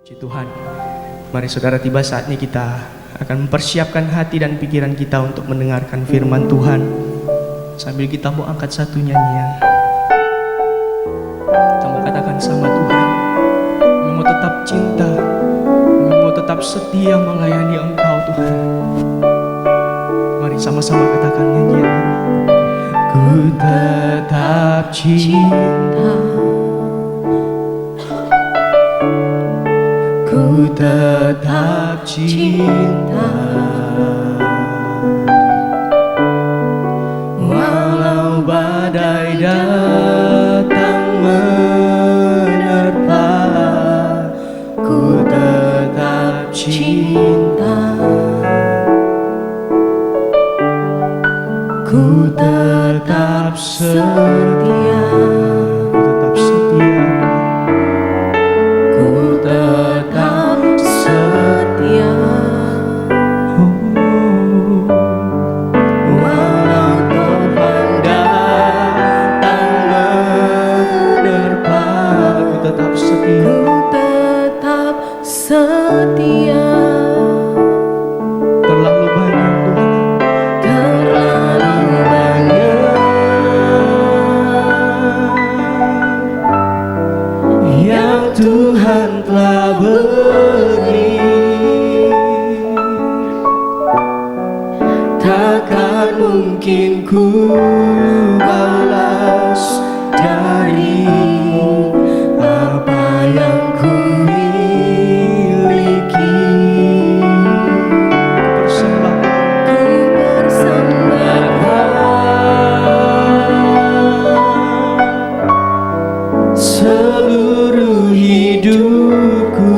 Puji Tuhan. Mari saudara, tiba saatnya kita akan mempersiapkan hati dan pikiran kita untuk mendengarkan firman Tuhan. Sambil kita mau angkat satu nyanyian, kita mau katakan sama Tuhan, kami mau tetap cinta, kami mau tetap setia melayani Engkau Tuhan. Mari sama-sama katakan nyanyian ini. Ku tetap cinta, ku tetap cinta, walau badai datang menerpa. Ku tetap cinta, ku tetap setia, ku tetap setia, ku tetap setia. Walau topan datang menerpa, ku tetap setia, Ku tetap setia. terlalu banyak Tuhan, Terlalu banyak yang Tuhan telah beri, takkan mungkin ku balas dari apa yang ku miliki. Persembahkan, ku persembahkan seluruh hidupku,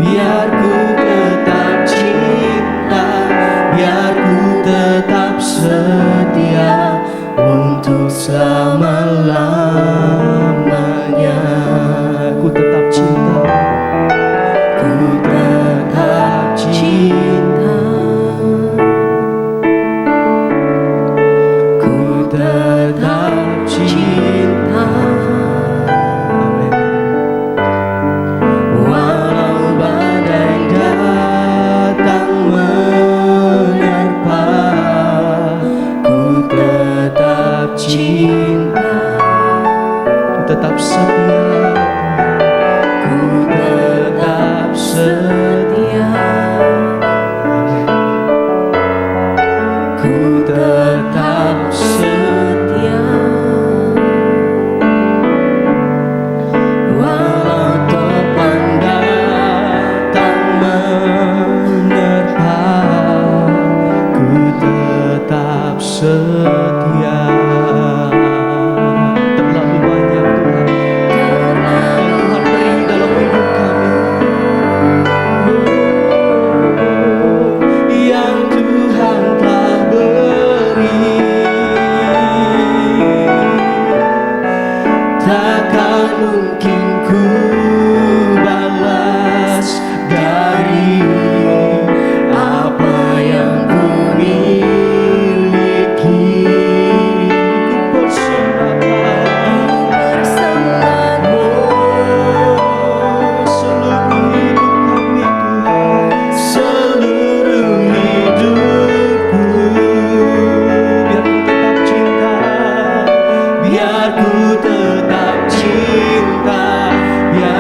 biar ku tetap cinta, biar ku tetap setia untuk selama-lamanya. Ku tetap cinta, ku tetap cinta, ku tetap cinta. Amin. Walau badai datang menerpa, ku tetap cinta, ku tetap setia, ku tetap setia, ku tetap setia. Walau topan datang menerpa, ku tetap setia. Terlalu banyak Tuhan, Tuhan beri dalam hidup kami, yang Tuhan telah beri, takkan mungkin ku balas dari apa yang ku miliki. Ku persembahkan seluruh hidup kami Tuhan, seluruh hidupku, biar ku tetap cinta, biar ku tetap cinta, biar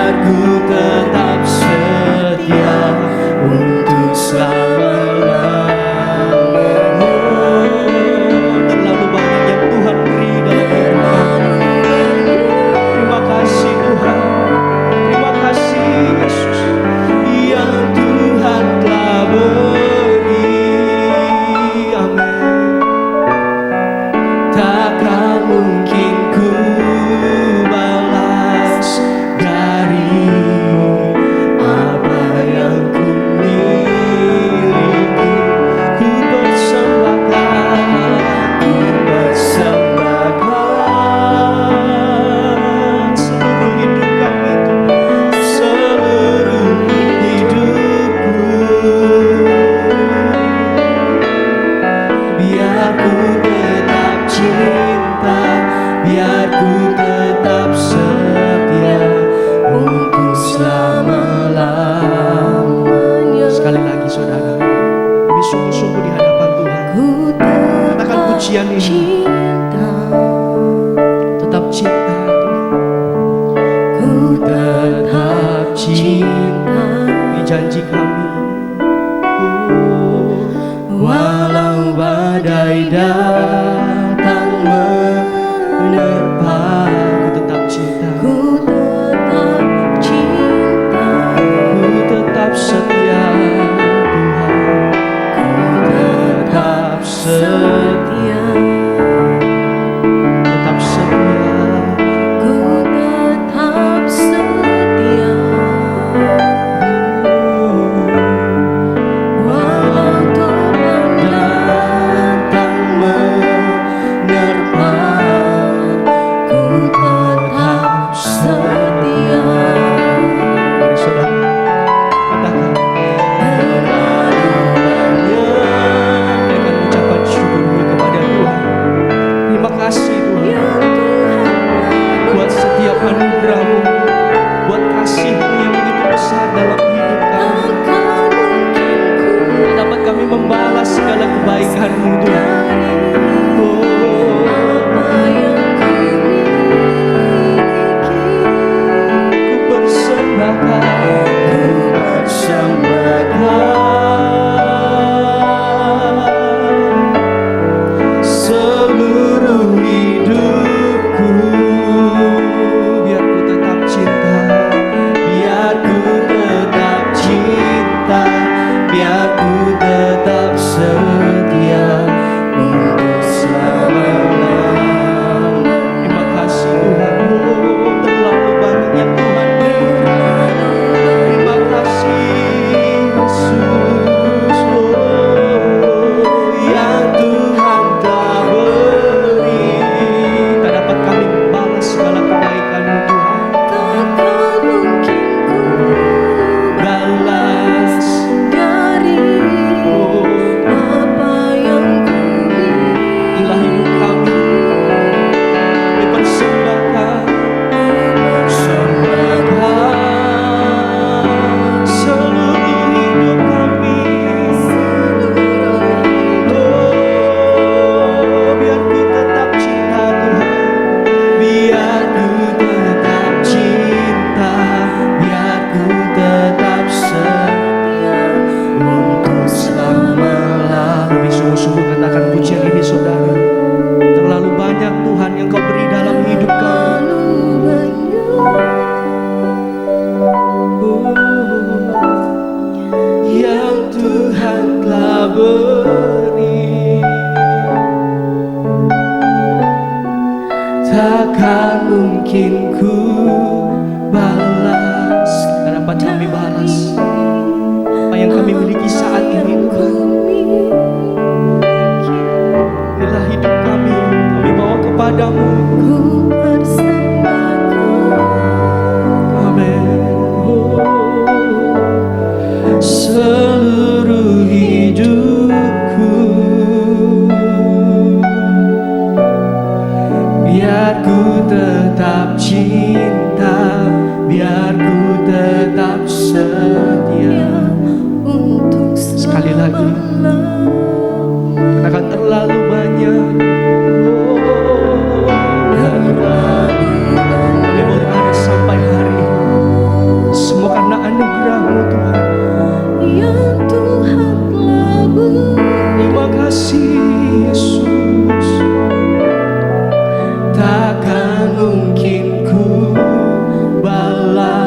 cinta, tetap cinta Tuhan. ku tetap cinta. Ini janji kami. Walau badai datang menerpa, Ku tetap cinta, ku tetap cinta. ku tetap setia Tuhan, Ku tetap setia, tetap setia. ku tetap setia. Walau topan datang menerpa, ku tetap setia. Mari saudara katakan, Terlalu banyak dengan ucapan syukur kepada Tuhan. Terima kasih Tuhan yang Tuhan buat setiap anugerah-Mu, buat kasih-Mu yang begitu besar dalam hidup kami. takkan mungkin ku Dapat kami membalas segala kebaikan-Mu Tuhan. Oh, apa yang ku miliki. ku persembahkan, Ku persembahkan seluruh hidupku, biar ku tetap cinta, biar ku tetap cinta, biar ku tetap setia untuk selama-lamanya. terima kasih Tuhan. Oh, terlalu banyak yang Tuhan beri. Terima kasih Yesus. Oh, Yang Tuhan telah beri, tak dapat kami balas segala kebaikan-Mu Tuhan. takkan mungkin ku Balas, dari oh, apa yang ku inilah hidup kami. Kami persembahkan, persembahkan seluruh hidup kami. Oh, biar ku tetap cinta Tuhan, biar ku tetap cinta, biar ku tetap setia untuk selama-lamanya. Kami sungguh-sungguh katakan pujian ini saudara. Terlalu banyak Tuhan yang Kau beri dalam hidup kami. Terlalu banyak Yang Tuhan telah beri, takkan mungkin ku balas. tak dapat kami balas apa yang kami miliki saat ini Tuhan. Inilah hidup kami, kami bawa kepadamu. Ku persembahkan Amin. Oh, seluruh hidupku, biar ku tetap cinta, biar ku tetap setia untuk Sekali lagi. selama-lamanya. katakan terlalu banyak. Oh, kami boleh ada sampai hari ini. Semua karena anugerah-Mu Tuhan. Yang Tuhan telah beri, Terima kasih Yesus. takkan mungkin ku balas.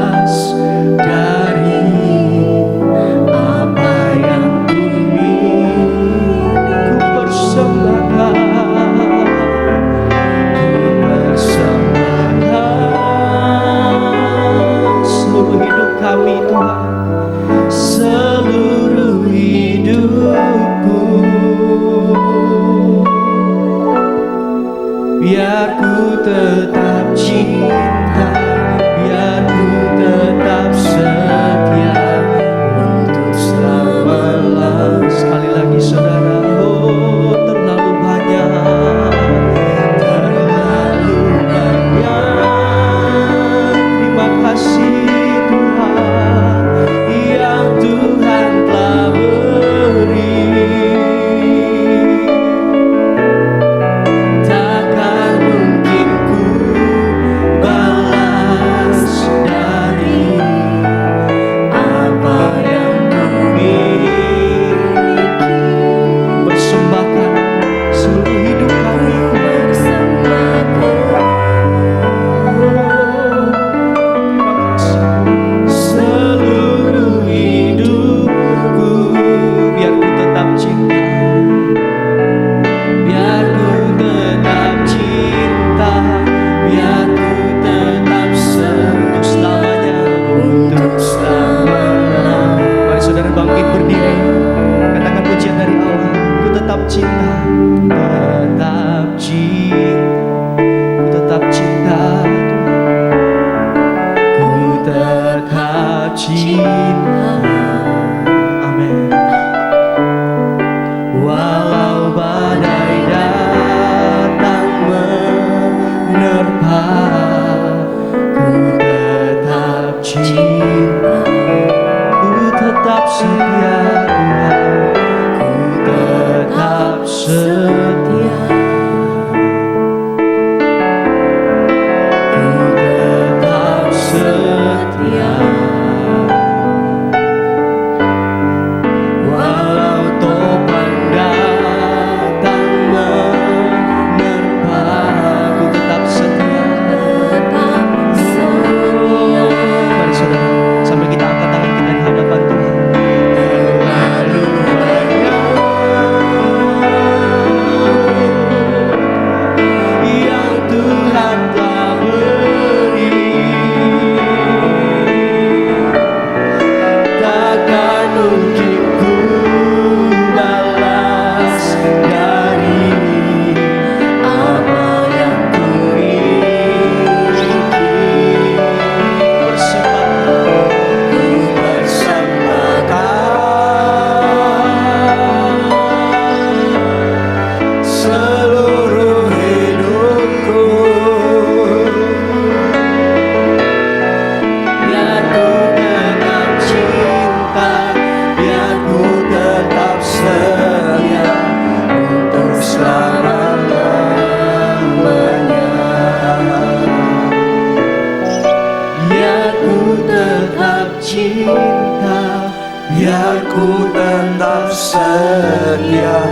cinta, biar ku tetap setia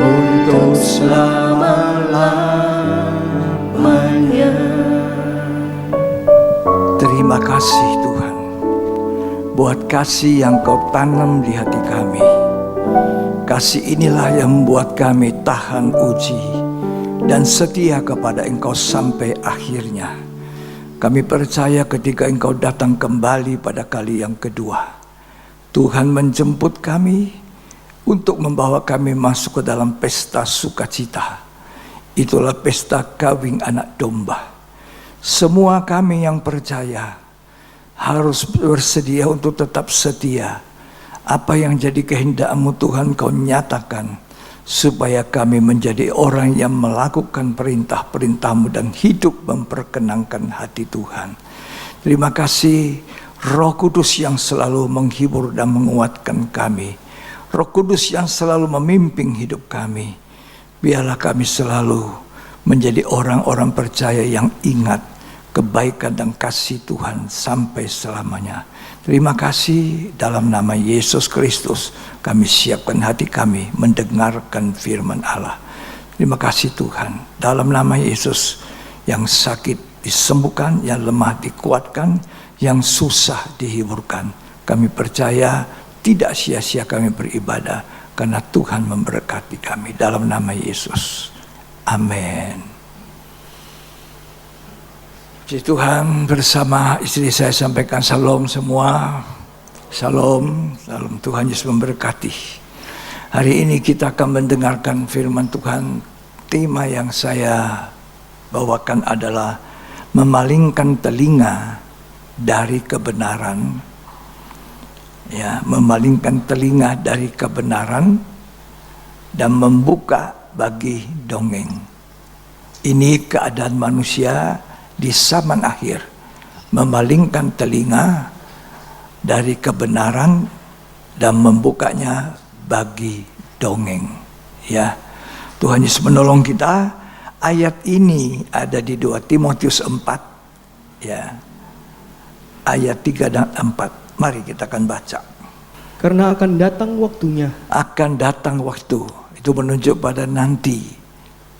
untuk selama-lamanya. Terima kasih Tuhan buat kasih yang Kau tanam di hati kami. Kasih inilah yang membuat kami tahan uji dan setia kepada Engkau sampai akhirnya. Kami percaya ketika Engkau datang kembali pada kali yang kedua, Tuhan menjemput kami untuk membawa kami masuk ke dalam pesta sukacita. Itulah pesta kawin anak domba. Semua kami yang percaya harus bersedia untuk tetap setia. Apa yang jadi kehendak-Mu Tuhan Kau nyatakan, supaya kami menjadi orang yang melakukan perintah-perintah-Mu dan hidup memperkenankan hati Tuhan. Terima kasih Roh Kudus yang selalu menghibur dan menguatkan kami. Roh Kudus yang selalu memimpin hidup kami. Biarlah kami selalu menjadi orang-orang percaya yang ingat kebaikan dan kasih Tuhan sampai selamanya. Terima kasih, dalam nama Yesus Kristus kami siapkan hati kami mendengarkan firman Allah. Terima kasih Tuhan, dalam nama Yesus yang sakit disembuhkan, yang lemah dikuatkan, yang susah dihiburkan. Kami percaya tidak sia-sia kami beribadah karena Tuhan memberkati kami, dalam nama Yesus. Amin. Puji Tuhan, bersama istri saya sampaikan salam semua. Salam, salam, Tuhan Yesus memberkati. Hari ini kita akan mendengarkan firman Tuhan. Tema yang saya bawakan adalah memalingkan telinga dari kebenaran. Ya, memalingkan telinga dari kebenaran dan membuka bagi dongeng. Ini keadaan manusia di zaman akhir, memalingkan telinga dari kebenaran dan membukanya bagi dongeng. Ya, Tuhan Yesus menolong kita. Ayat ini ada di 2 Timotius 4, ya, ayat 3 dan 4. Mari kita akan baca. Karena akan datang waktunya. Akan datang waktu, itu menunjuk pada nanti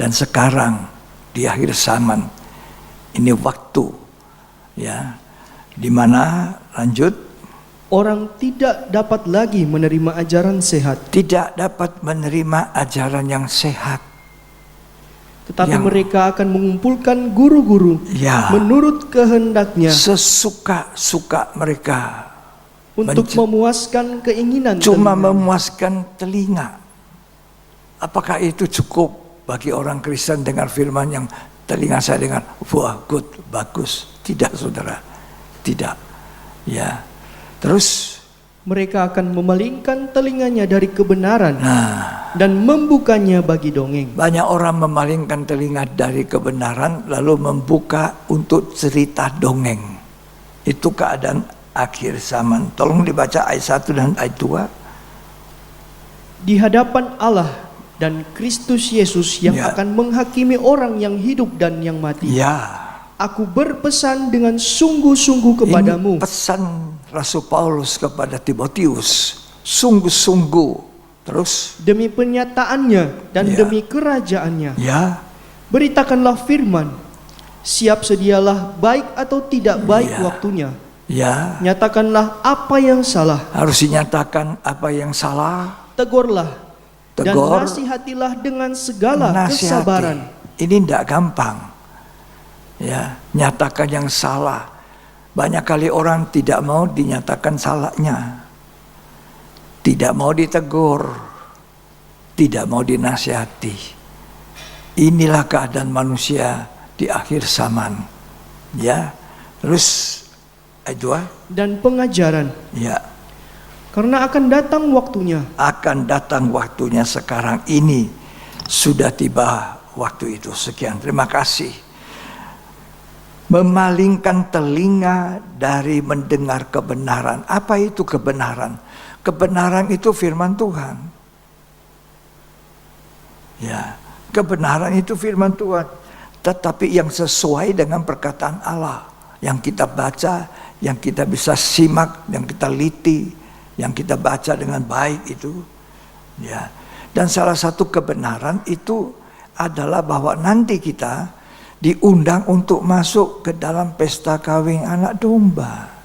dan sekarang di akhir zaman. Ini waktu, ya, di mana lanjut, Orang tidak dapat lagi menerima ajaran sehat, tidak dapat menerima ajaran yang sehat, tetapi yang- mereka akan mengumpulkan guru-guru ya, menurut kehendaknya sesuka-suka mereka, untuk memuaskan keinginan cuma telinga. memuaskan telinga. Apakah itu cukup bagi orang Kristen dengar firman yang telinga saya dengar, wah, good, bagus? Tidak, saudara, tidak. Ya, terus Mereka akan memalingkan telinganya dari kebenaran nah, dan membukanya bagi dongeng. banyak orang memalingkan telinga dari kebenaran lalu membuka untuk cerita dongeng. Itu keadaan akhir zaman. Tolong dibaca ayat 1 dan ayat 2. Di hadapan Allah dan Kristus Yesus yang Ya. akan menghakimi orang yang hidup dan yang mati. Ya, Aku berpesan dengan sungguh-sungguh kepadamu. ini pesan Rasul Paulus kepada Timotius. Sungguh-sungguh. Terus, Demi penyataannya dan Ya. demi kerajaannya. ya, Beritakanlah firman. Siap sedialah baik atau tidak baik Ya. waktunya. ya, Nyatakanlah apa yang salah. harus dinyatakan apa yang salah. Tegurlah. Dan Tegur, nasihatilah dengan segala nasihati. kesabaran. Ini tidak gampang. Ya, nyatakan yang salah. Banyak kali orang tidak mau dinyatakan salahnya, tidak mau ditegur, tidak mau dinasihati. Inilah keadaan manusia di akhir zaman. Ya, terus ayat 2. Dan pengajaran. Ya, Karena akan datang waktunya. akan datang waktunya sekarang ini. Sudah tiba waktu itu. Sekian, terima kasih. Memalingkan telinga dari mendengar kebenaran. Apa itu kebenaran? Kebenaran itu firman Tuhan. Ya, kebenaran itu firman Tuhan. Tetapi yang sesuai dengan perkataan Allah. Yang kita baca, yang kita bisa simak, yang kita liti, yang kita baca dengan baik itu. Ya. Dan salah satu kebenaran itu adalah bahwa nanti kita diundang untuk masuk ke dalam pesta kawin anak domba.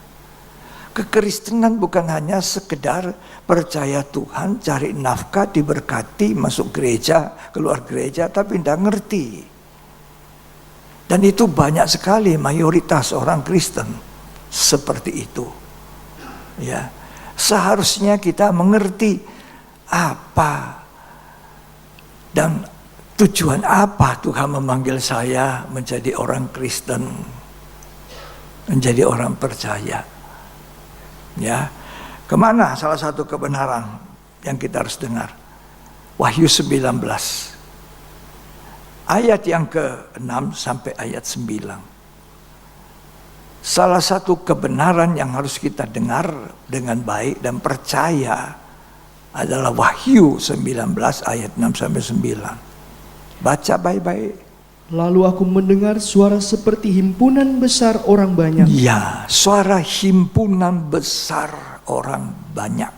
Kekristenan bukan hanya sekedar percaya Tuhan, cari nafkah, diberkati, masuk gereja, keluar gereja, tapi tidak ngerti. Dan itu banyak sekali mayoritas orang Kristen seperti itu. Ya, seharusnya kita mengerti apa dan tujuan apa Tuhan memanggil saya menjadi orang Kristen, menjadi orang percaya. Ya, kemana salah satu kebenaran yang kita harus dengar? Wahyu 19 ayat yang ke-6 sampai ayat 9. Salah satu kebenaran yang harus kita dengar dengan baik dan percaya adalah Wahyu 19 ayat 6 sampai 9. Baca baik-baik. Lalu aku mendengar suara seperti himpunan besar orang banyak. Ya, suara himpunan besar orang banyak.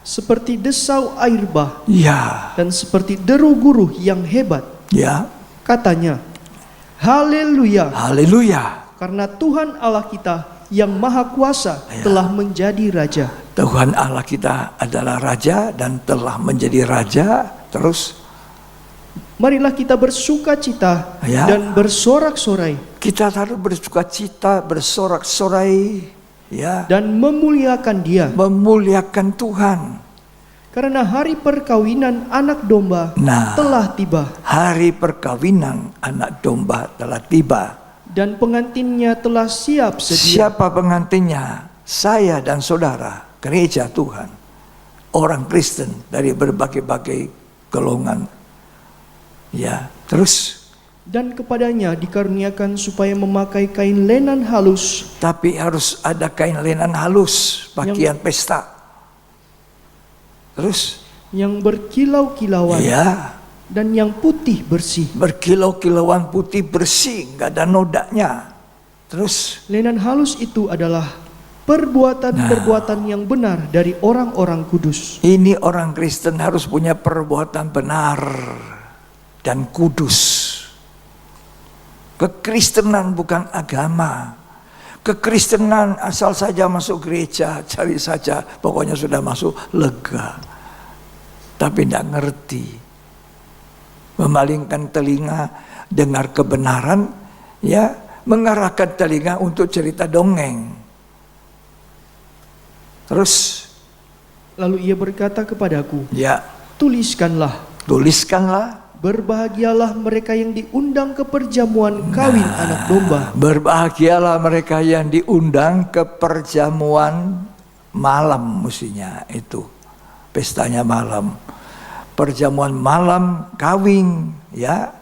Seperti desau air bah. Ya, Dan seperti deru guruh yang hebat. ya. Katanya, haleluya, Haleluya. karena Tuhan Allah kita yang maha kuasa telah menjadi raja. Tuhan Allah kita adalah raja dan telah menjadi raja. Terus Marilah kita bersuka cita Ya. dan bersorak-sorai kita harus bersuka cita, bersorak-sorai, ya, dan memuliakan Dia. memuliakan Tuhan. Karena hari perkawinan anak domba Nah, telah tiba hari perkawinan anak domba telah tiba. dan pengantinnya telah siap sedia. Siapa pengantinnya? Saya dan saudara, gereja Tuhan, orang Kristen dari berbagai-bagai golongan. Ya, terus. Dan kepadanya dikaruniakan supaya memakai kain lenan halus Tapi harus ada kain lenan halus, pakaian pesta. Terus, yang berkilau-kilauan ya, dan yang putih bersih. berkilau-kilauan putih bersih, nggak ada nodanya. Terus, Lenan halus itu adalah perbuatan-perbuatan yang benar dari orang-orang kudus. ini orang Kristen harus punya perbuatan benar dan kudus. Kekristenan bukan agama. Kekristenan asal saja masuk gereja, cari saja, pokoknya sudah masuk, lega. Tapi tidak ngerti. Memalingkan telinga, dengar kebenaran, ya, mengarahkan telinga untuk cerita dongeng. Terus, Lalu ia berkata kepadaku, ya, tuliskanlah, tuliskanlah. berbahagialah mereka yang diundang ke perjamuan kawin anak domba. Berbahagialah mereka yang diundang ke perjamuan malam, mestinya itu. Pestanya malam. Perjamuan malam kawin, ya,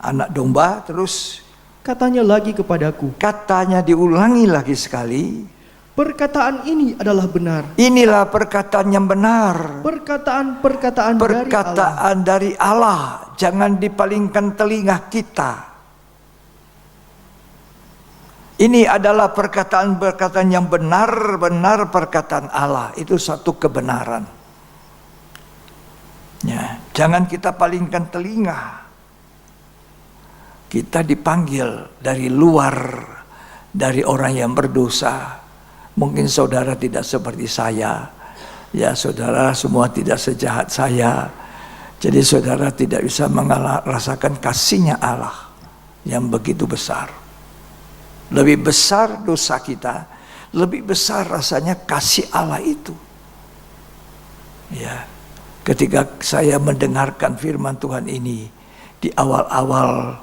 anak domba. Terus Katanya lagi kepadaku, katanya diulangi lagi sekali. perkataan ini adalah benar. Inilah perkataan yang benar. Perkataan-perkataan dari Allah. Perkataan dari Allah. Jangan dipalingkan telinga kita. Ini adalah perkataan-perkataan yang benar-benar perkataan Allah. Itu satu kebenaran. Ya, jangan kita palingkan telinga. Kita dipanggil dari luar, dari orang yang berdosa. Mungkin saudara tidak seperti saya. Ya, saudara semua tidak sejahat saya. Jadi saudara tidak bisa merasakan kasihnya Allah yang begitu besar. Lebih besar dosa kita, lebih besar rasanya kasih Allah itu. Ya, ketika saya mendengarkan firman Tuhan ini di awal-awal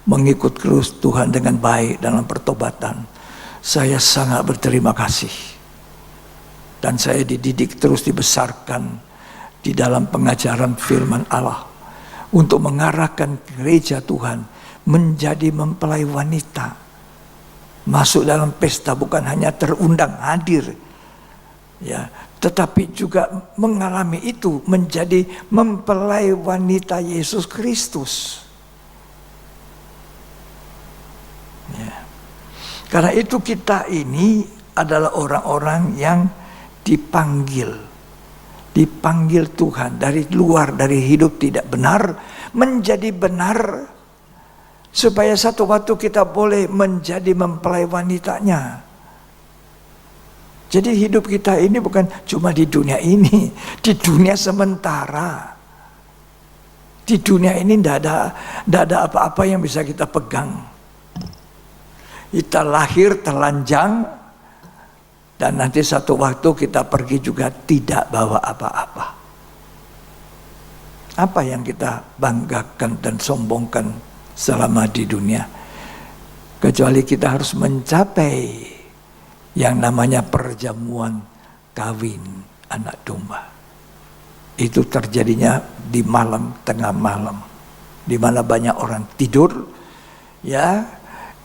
mengikut terus Tuhan dengan baik dalam pertobatan, saya sangat berterima kasih. Dan saya dididik terus dibesarkan di dalam pengajaran firman Allah untuk mengarahkan gereja Tuhan menjadi mempelai wanita. Masuk dalam pesta bukan hanya terundang hadir, ya, tetapi juga mengalami itu menjadi mempelai wanita Yesus Kristus. Ya. Karena itu kita ini adalah orang-orang yang dipanggil Tuhan dari luar, dari hidup tidak benar menjadi benar, supaya satu waktu kita boleh menjadi mempelai wanitanya. Jadi hidup kita ini bukan cuma di dunia ini, di dunia sementara. Di dunia ini tidak ada apa-apa yang bisa kita pegang. Kita lahir telanjang, dan nanti satu waktu kita pergi juga tidak bawa apa-apa. Apa yang kita banggakan dan sombongkan selama di dunia? Kecuali kita harus mencapai yang namanya perjamuan kawin anak domba. Itu terjadinya di malam, tengah malam, di mana banyak orang tidur, ya,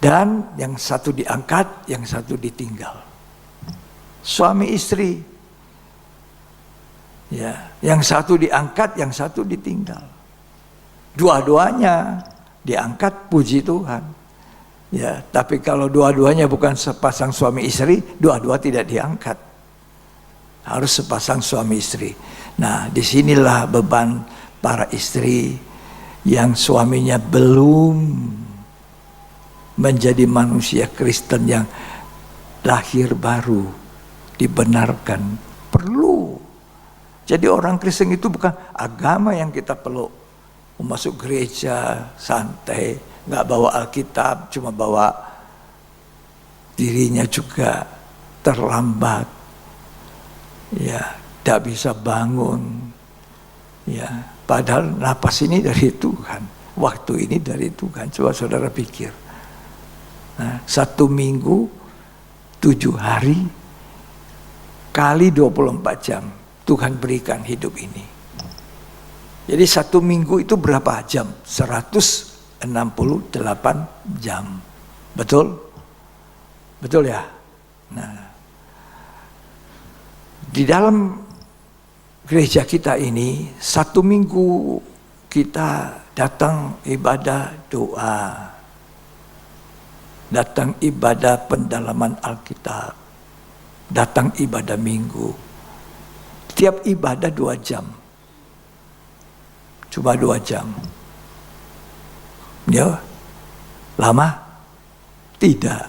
dan yang satu diangkat, yang satu ditinggal. Suami istri, ya, yang satu diangkat, yang satu ditinggal. Dua-duanya diangkat, puji Tuhan. Ya, tapi kalau dua-duanya bukan sepasang suami istri, dua-dua tidak diangkat. Harus sepasang suami istri. Nah, disinilah beban para istri yang suaminya belum menjadi manusia Kristen yang lahir baru, dibenarkan. Perlu. Jadi orang Kristen itu bukan agama yang kita peluk. Masuk gereja santai, nggak bawa Alkitab, cuma bawa dirinya juga terlambat, ya, tidak bisa bangun, ya. Padahal napas ini dari Tuhan, waktu ini dari Tuhan. Coba saudara pikir, nah, 1 minggu 7 hari kali 24 jam Tuhan berikan hidup ini. Jadi 1 minggu itu berapa jam? 168 jam. Betul? Betul ya? Nah, di dalam gereja kita ini 1 minggu kita datang ibadah doa, datang ibadah pendalaman Alkitab, datang ibadah minggu. Tiap ibadah 2 jam. Cuma 2 jam. Ya, lama? Tidak.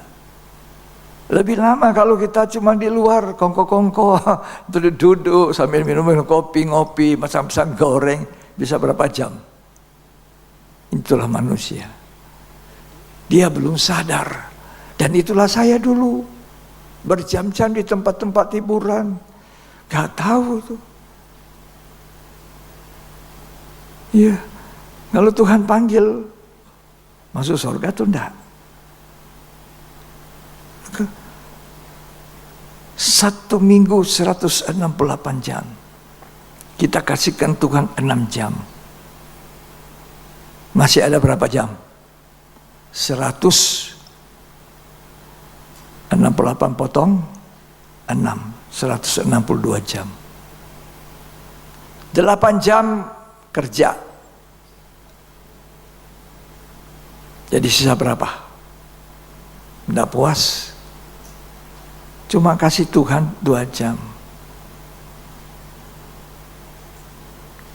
Lebih lama kalau kita cuma di luar kongko-kongko, duduk-duduk sambil minum kopi, ngopi, masak-masak goreng, bisa berapa jam? Itulah manusia. Dia belum sadar. Dan itulah saya dulu. Berjam-jam di tempat-tempat hiburan. Gak tahu tuh. Iya, kalau Tuhan panggil masuk surga tuh enggak. 1 minggu 168 jam. Kita kasihkan Tuhan 6 jam. Masih ada berapa jam? 168 potong 6, 162 jam. 8 jam kerja. Jadi sisa berapa? Tidak puas. Cuma kasih Tuhan 2 jam.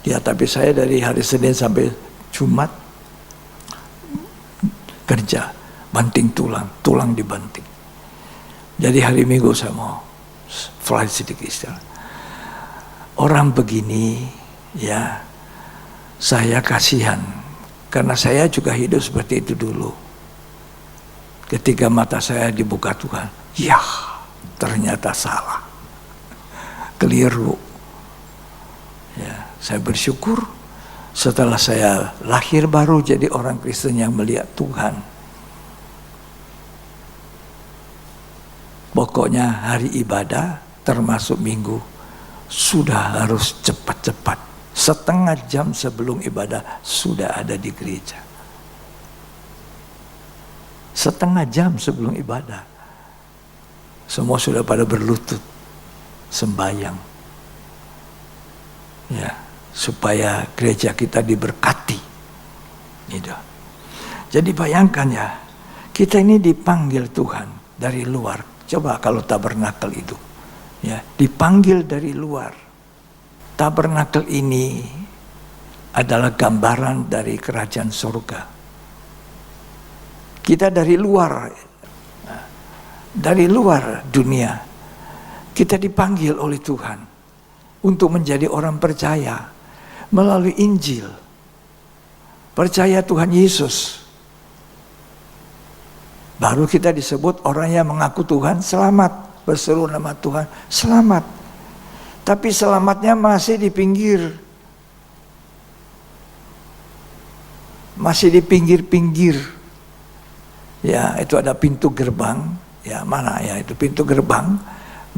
Ya, tapi saya dari hari Senin sampai Jumat kerja, banting tulang, tulang dibanting. Jadi hari Minggu saya mau fly sedikit istirahat. Orang begini, ya, saya kasihan, karena saya juga hidup seperti itu dulu. Ketika mata saya dibuka Tuhan, ya, ternyata salah, keliru. Ya, saya bersyukur setelah saya lahir baru jadi orang Kristen yang melihat Tuhan. Pokoknya hari ibadah termasuk minggu sudah harus cepat-cepat. Setengah jam sebelum ibadah sudah ada di gereja. Setengah jam sebelum ibadah. Semua sudah pada berlutut sembahyang. Ya, supaya gereja kita diberkati. Gitu. Jadi bayangkan ya, kita ini dipanggil Tuhan dari luar. Coba kalau tabernakel itu, ya, dipanggil dari luar. Tabernakel ini adalah gambaran dari kerajaan surga. Kita dari luar dunia, kita dipanggil oleh Tuhan untuk menjadi orang percaya melalui Injil. Percaya Tuhan Yesus. Baru kita disebut orang yang mengaku Tuhan selamat. Berseru nama Tuhan selamat. Tapi selamatnya masih di pinggir. Masih di pinggir-pinggir. Ya, itu ada pintu gerbang. Ya, mana ya itu pintu gerbang.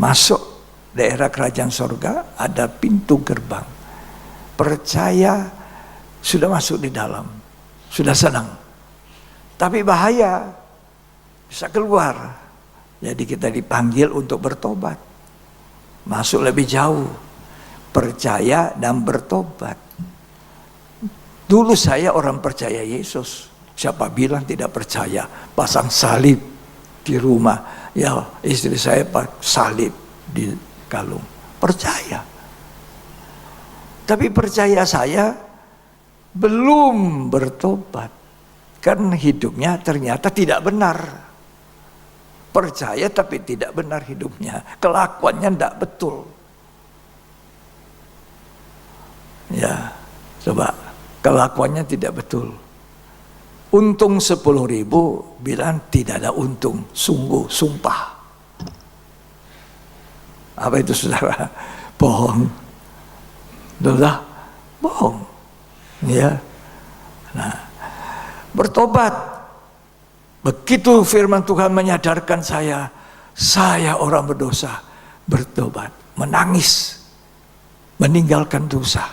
Masuk daerah kerajaan sorga, ada pintu gerbang. Percaya sudah masuk di dalam. Sudah senang. Tapi bahaya. Bisa keluar. Jadi kita dipanggil untuk bertobat. Masuk lebih jauh. Percaya dan bertobat. Dulu saya orang percaya Yesus. Siapa bilang tidak percaya? Pasang salib di rumah. Ya, istri saya salib di kalung. Percaya. Tapi percaya saya belum bertobat. Karena hidupnya ternyata tidak benar. Percaya tapi tidak benar hidupnya. Kelakuannya tidak betul. Ya, coba. Kelakuannya tidak betul. Untung 10.000, bilang tidak ada untung. Sungguh, sumpah. Apa itu saudara? Bohong. Sudah, bohong. Ya. Nah, bertobat. Begitu firman Tuhan menyadarkan saya orang berdosa, bertobat, menangis, meninggalkan dosa.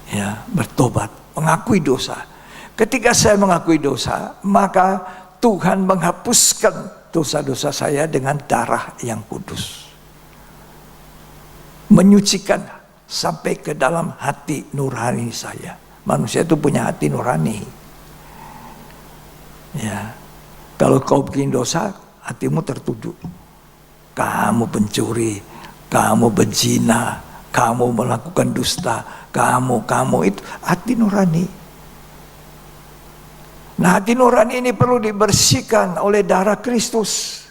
Ya, bertobat, mengakui dosa. Ketika saya mengakui dosa, maka Tuhan menghapuskan dosa-dosa saya dengan darah yang kudus. Menyucikan sampai ke dalam hati nurani saya. Manusia itu punya hati nurani. Ya, kalau kau bikin dosa, hatimu tertuduh. Kamu pencuri, kamu berzina, kamu melakukan dusta, kamu itu hati nurani. Nah, hati nurani ini perlu dibersihkan oleh darah Kristus.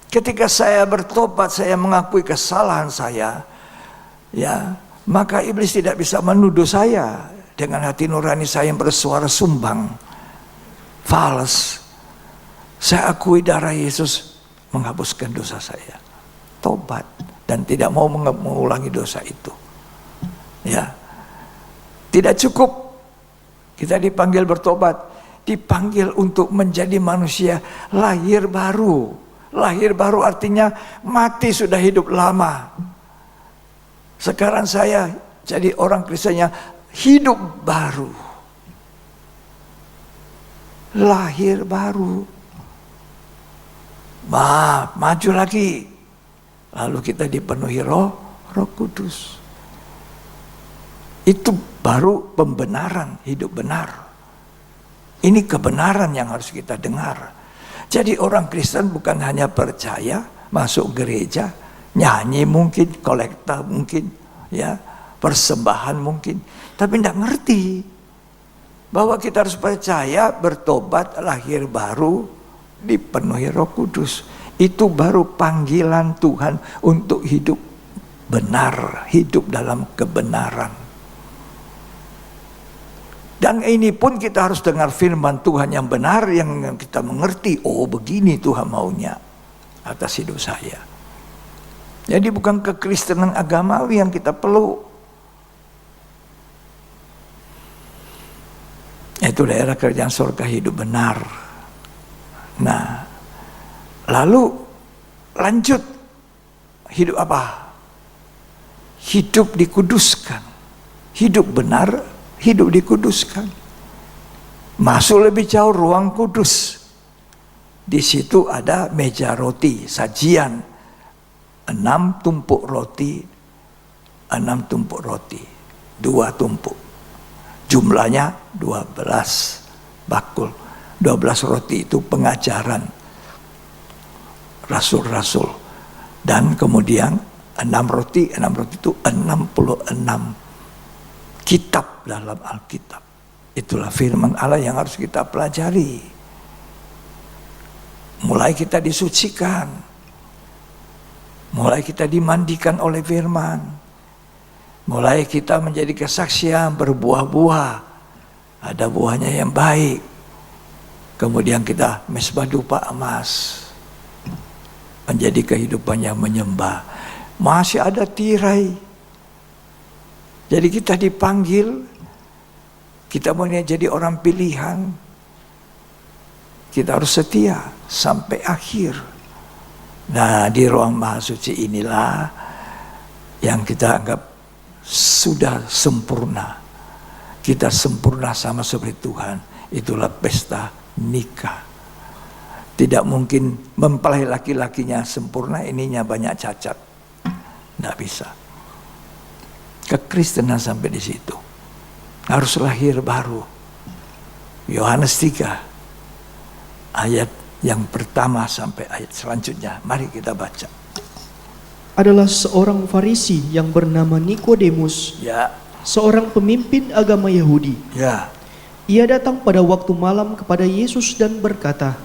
Ketika saya bertobat, saya mengakui kesalahan saya, ya, maka iblis tidak bisa menuduh saya dengan hati nurani saya yang bersuara sumbang. Fals. Saya akui darah Yesus menghapuskan dosa saya. Tobat dan tidak mau mengulangi dosa itu. Ya. Tidak cukup kita dipanggil bertobat, dipanggil untuk menjadi manusia lahir baru. Lahir baru artinya mati sudah hidup lama. Sekarang saya jadi orang Kristennya hidup baru. Lahir baru. Maju lagi. Lalu kita dipenuhi Roh Kudus. Itu baru pembenaran, hidup benar. Ini kebenaran yang harus kita dengar. Jadi orang Kristen bukan hanya percaya, masuk gereja, nyanyi mungkin, kolekta mungkin, ya, persembahan mungkin, tapi tidak ngerti bahwa kita harus percaya, bertobat, lahir baru, dipenuhi Roh Kudus. Itu baru panggilan Tuhan untuk hidup benar, hidup dalam kebenaran. Dan ini pun kita harus dengar firman Tuhan yang benar, yang kita mengerti, oh begini Tuhan maunya atas hidup saya. Jadi bukan kekristenan agamawi yang kita peluk. Itu daerah kerajaan surga hidup benar. Nah, lalu lanjut hidup apa? Hidup dikuduskan. Hidup benar, hidup dikuduskan. Masuk lebih jauh ruang kudus. Di situ ada meja roti, sajian. 6 tumpuk roti, 6 tumpuk roti, 2 tumpuk. Jumlahnya 12 bakul. 12 roti itu pengajaran rasul-rasul. Dan kemudian 6 roti itu 66 kitab dalam Alkitab. Itulah firman Allah yang harus kita pelajari. Mulai kita disucikan, mulai kita dimandikan oleh firman, mulai kita menjadi kesaksian berbuah-buah, ada buahnya yang baik. Kemudian kita mesbah dupa emas, menjadi kehidupan yang menyembah. Masih ada tirai. Jadi kita dipanggil, kita mau jadi orang pilihan. Kita harus setia sampai akhir. Nah, di ruang maha suci inilah yang kita anggap sudah sempurna. Kita sempurna sama seperti Tuhan. Itulah pesta nikah. Tidak mungkin mempelai laki-lakinya sempurna, ininya banyak cacat. Tidak bisa. Kekristenan sampai di situ. Harus lahir baru. Yohanes 3 ayat yang pertama sampai ayat selanjutnya. Mari kita baca. Adalah seorang Farisi yang bernama Nikodemus, Ya, seorang pemimpin agama Yahudi. ya. Ia datang pada waktu malam kepada Yesus dan berkata,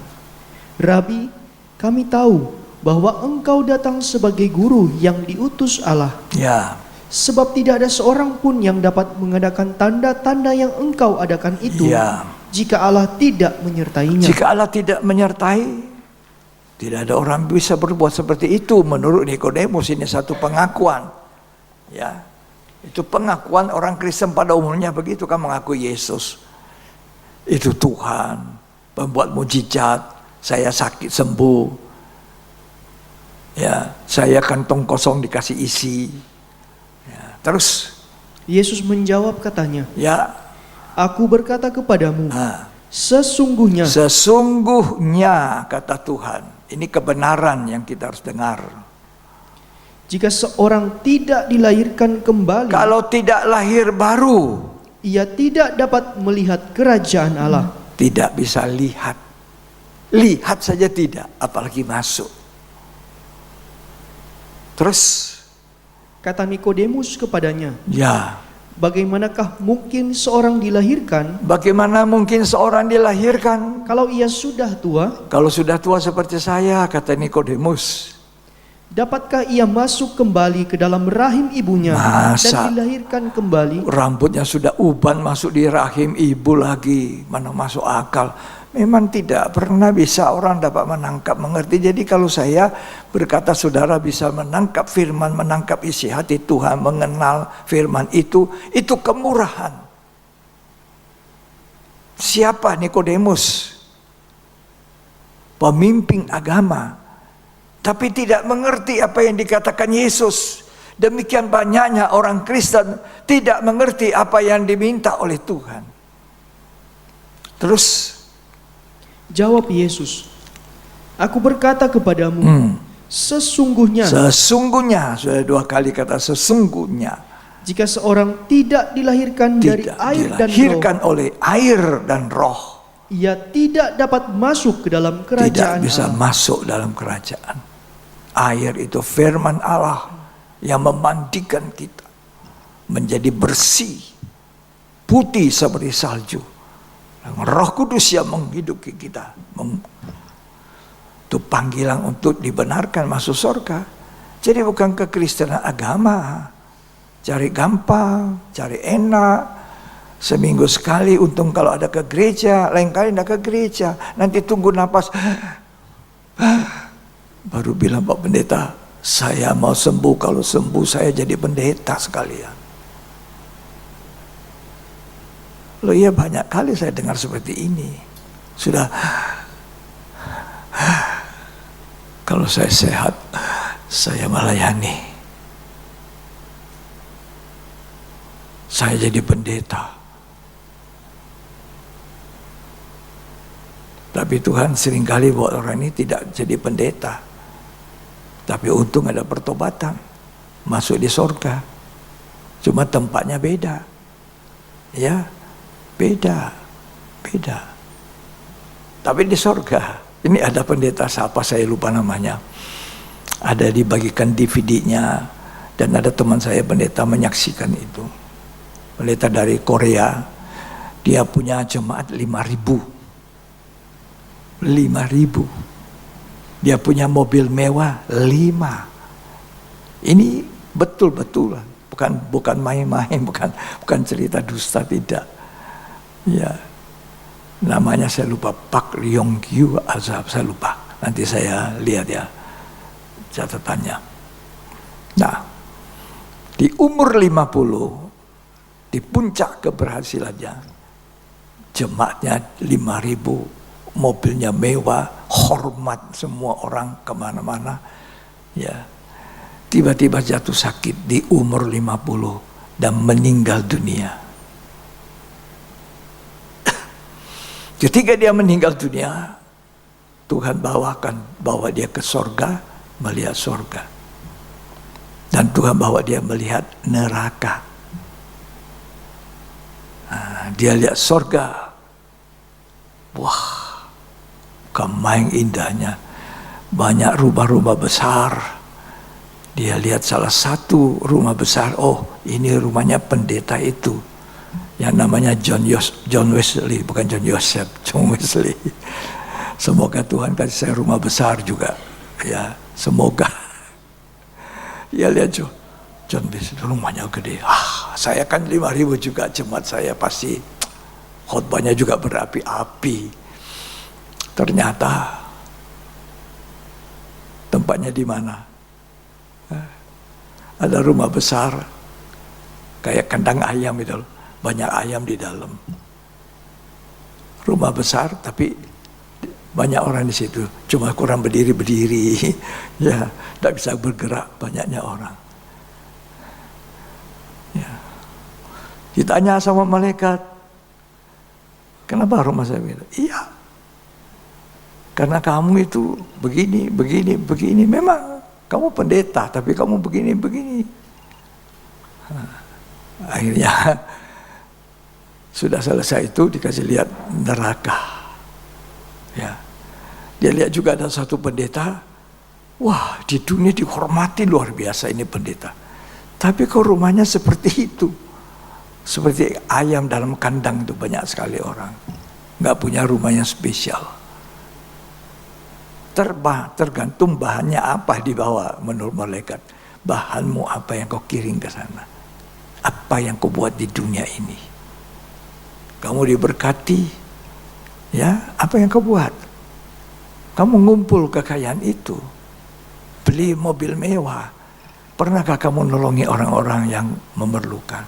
"Rabi, kami tahu bahwa engkau datang sebagai guru yang diutus Allah. Ya, Sebab tidak ada seorang pun yang dapat mengadakan tanda-tanda yang engkau adakan itu, ya. jika Allah tidak menyertainya." Jika Allah tidak menyertai, tidak ada orang bisa berbuat seperti itu. Menurut Nikodemus ini satu pengakuan. Ya, itu pengakuan orang Kristen pada umumnya begitu kan, mengakui Yesus itu Tuhan, pembuat mujizat. Saya sakit sembuh. Ya, saya kantong kosong dikasih isi. Ya, terus Yesus menjawab katanya, ya, "Aku berkata kepadamu, nah, sesungguhnya sesungguhnya kata Tuhan. Ini kebenaran yang kita harus dengar. jika seorang tidak dilahirkan kembali, Kalau tidak lahir baru, ia tidak dapat melihat kerajaan Allah." tidak bisa lihat. Lihat saja tidak, apalagi masuk. Terus, Kata Nikodemus kepadanya, ya, "Bagaimanakah mungkin seorang dilahirkan bagaimana mungkin seorang dilahirkan kalau ia sudah tua? kalau sudah tua seperti saya, kata Nikodemus. Dapatkah ia masuk kembali ke dalam rahim ibunya Masa? dan dilahirkan kembali?" Rambutnya sudah uban masuk di rahim ibu lagi, mana masuk akal. Memang tidak pernah bisa orang dapat menangkap, mengerti. Jadi kalau saya berkata saudara bisa menangkap firman, menangkap isi hati Tuhan, mengenal firman itu kemurahan. Siapa Nikodemus? Pemimpin agama, tapi tidak mengerti apa yang dikatakan Yesus. Demikian banyaknya orang Kristen tidak mengerti apa yang diminta oleh Tuhan. Terus Jawab Yesus, "Aku berkata kepadamu, sesungguhnya sesungguhnya, sudah 2 kali kata sesungguhnya, jika seorang tidak dilahirkan dari tidak air dan roh, dilahirkan oleh air dan roh, ia tidak dapat masuk ke dalam tidak kerajaan bisa Allah." masuk dalam kerajaan. Air itu firman Allah yang memandikan kita menjadi bersih, putih seperti salju. Roh Kudus yang menghidupi kita. Itu panggilan untuk dibenarkan masuk surga. Jadi bukan kekristenan agama. Cari gampang, cari enak. Seminggu sekali untung kalau ada ke gereja, lain kali tidak ke gereja. Nanti tunggu napas. Baru bilang Pak Pendeta, saya mau sembuh, kalau sembuh saya jadi pendeta sekalian. Loh iya, banyak kali saya dengar seperti ini. Sudah, kalau saya sehat, saya melayani. Saya jadi pendeta. Tapi Tuhan seringkali buat orang ini tidak jadi pendeta. Tapi untung ada pertobatan. Masuk di surga. Cuma tempatnya beda. Ya. Beda. Tapi di sorga, ini ada pendeta siapa saya lupa namanya. Ada dibagikan DVD-nya, dan ada teman saya pendeta menyaksikan itu. Pendeta dari Korea, dia punya jemaat 5.000. 5.000. Dia punya mobil mewah 5. Ini betul-betul, bukan main-main, bukan cerita dusta, tidak. Ya, namanya saya lupa, Pak Ryong-kyu Azab, saya lupa. Nanti saya lihat ya catatannya. Nah, di umur 50, di puncak keberhasilannya, jemaatnya 5.000, mobilnya mewah, hormat semua orang kemana-mana. Ya, tiba-tiba jatuh sakit di umur 50 dan meninggal dunia. Ketika dia meninggal dunia, Tuhan bawa dia ke sorga, melihat sorga. Dan Tuhan bawa dia melihat neraka. Nah, dia lihat sorga. Wah, kemain indahnya. Banyak rumah-rumah besar. Dia lihat salah satu rumah besar. Oh, ini rumahnya pendeta itu, yang namanya John Wesley, bukan John Joseph, John Wesley. Semoga Tuhan kasih saya rumah besar juga, ya, semoga. Ya lihat John Wesley, rumahnya gede. Saya kan 5.000 juga, jemaat saya pasti khotbahnya juga berapi-api. Ternyata tempatnya di mana? Ada rumah besar, kayak kandang ayam itu, banyak ayam di dalam. Rumah besar, tapi banyak orang di situ, cuma kurang berdiri, ya, tidak bisa bergerak, banyaknya orang. Ya. Ditanya sama malaikat, kenapa rumah saya begitu? Iya, karena kamu itu begini. Memang kamu pendeta, tapi kamu begini. Akhirnya sudah selesai itu, dikasih lihat neraka. Ya, dia lihat juga ada satu pendeta. Wah, di dunia dihormati luar biasa ini pendeta. Tapi kok rumahnya seperti itu, seperti ayam dalam kandang itu, banyak sekali orang. Nggak punya rumah yang spesial. Tergantung bahannya apa dibawa menurut malaikat. Bahanmu apa yang kau kirim ke sana? Apa yang kau buat di dunia ini? Kamu diberkati. Ya, apa yang kau buat? Kamu ngumpul kekayaan itu, beli mobil mewah. Pernahkah kamu nolongi orang-orang yang memerlukan?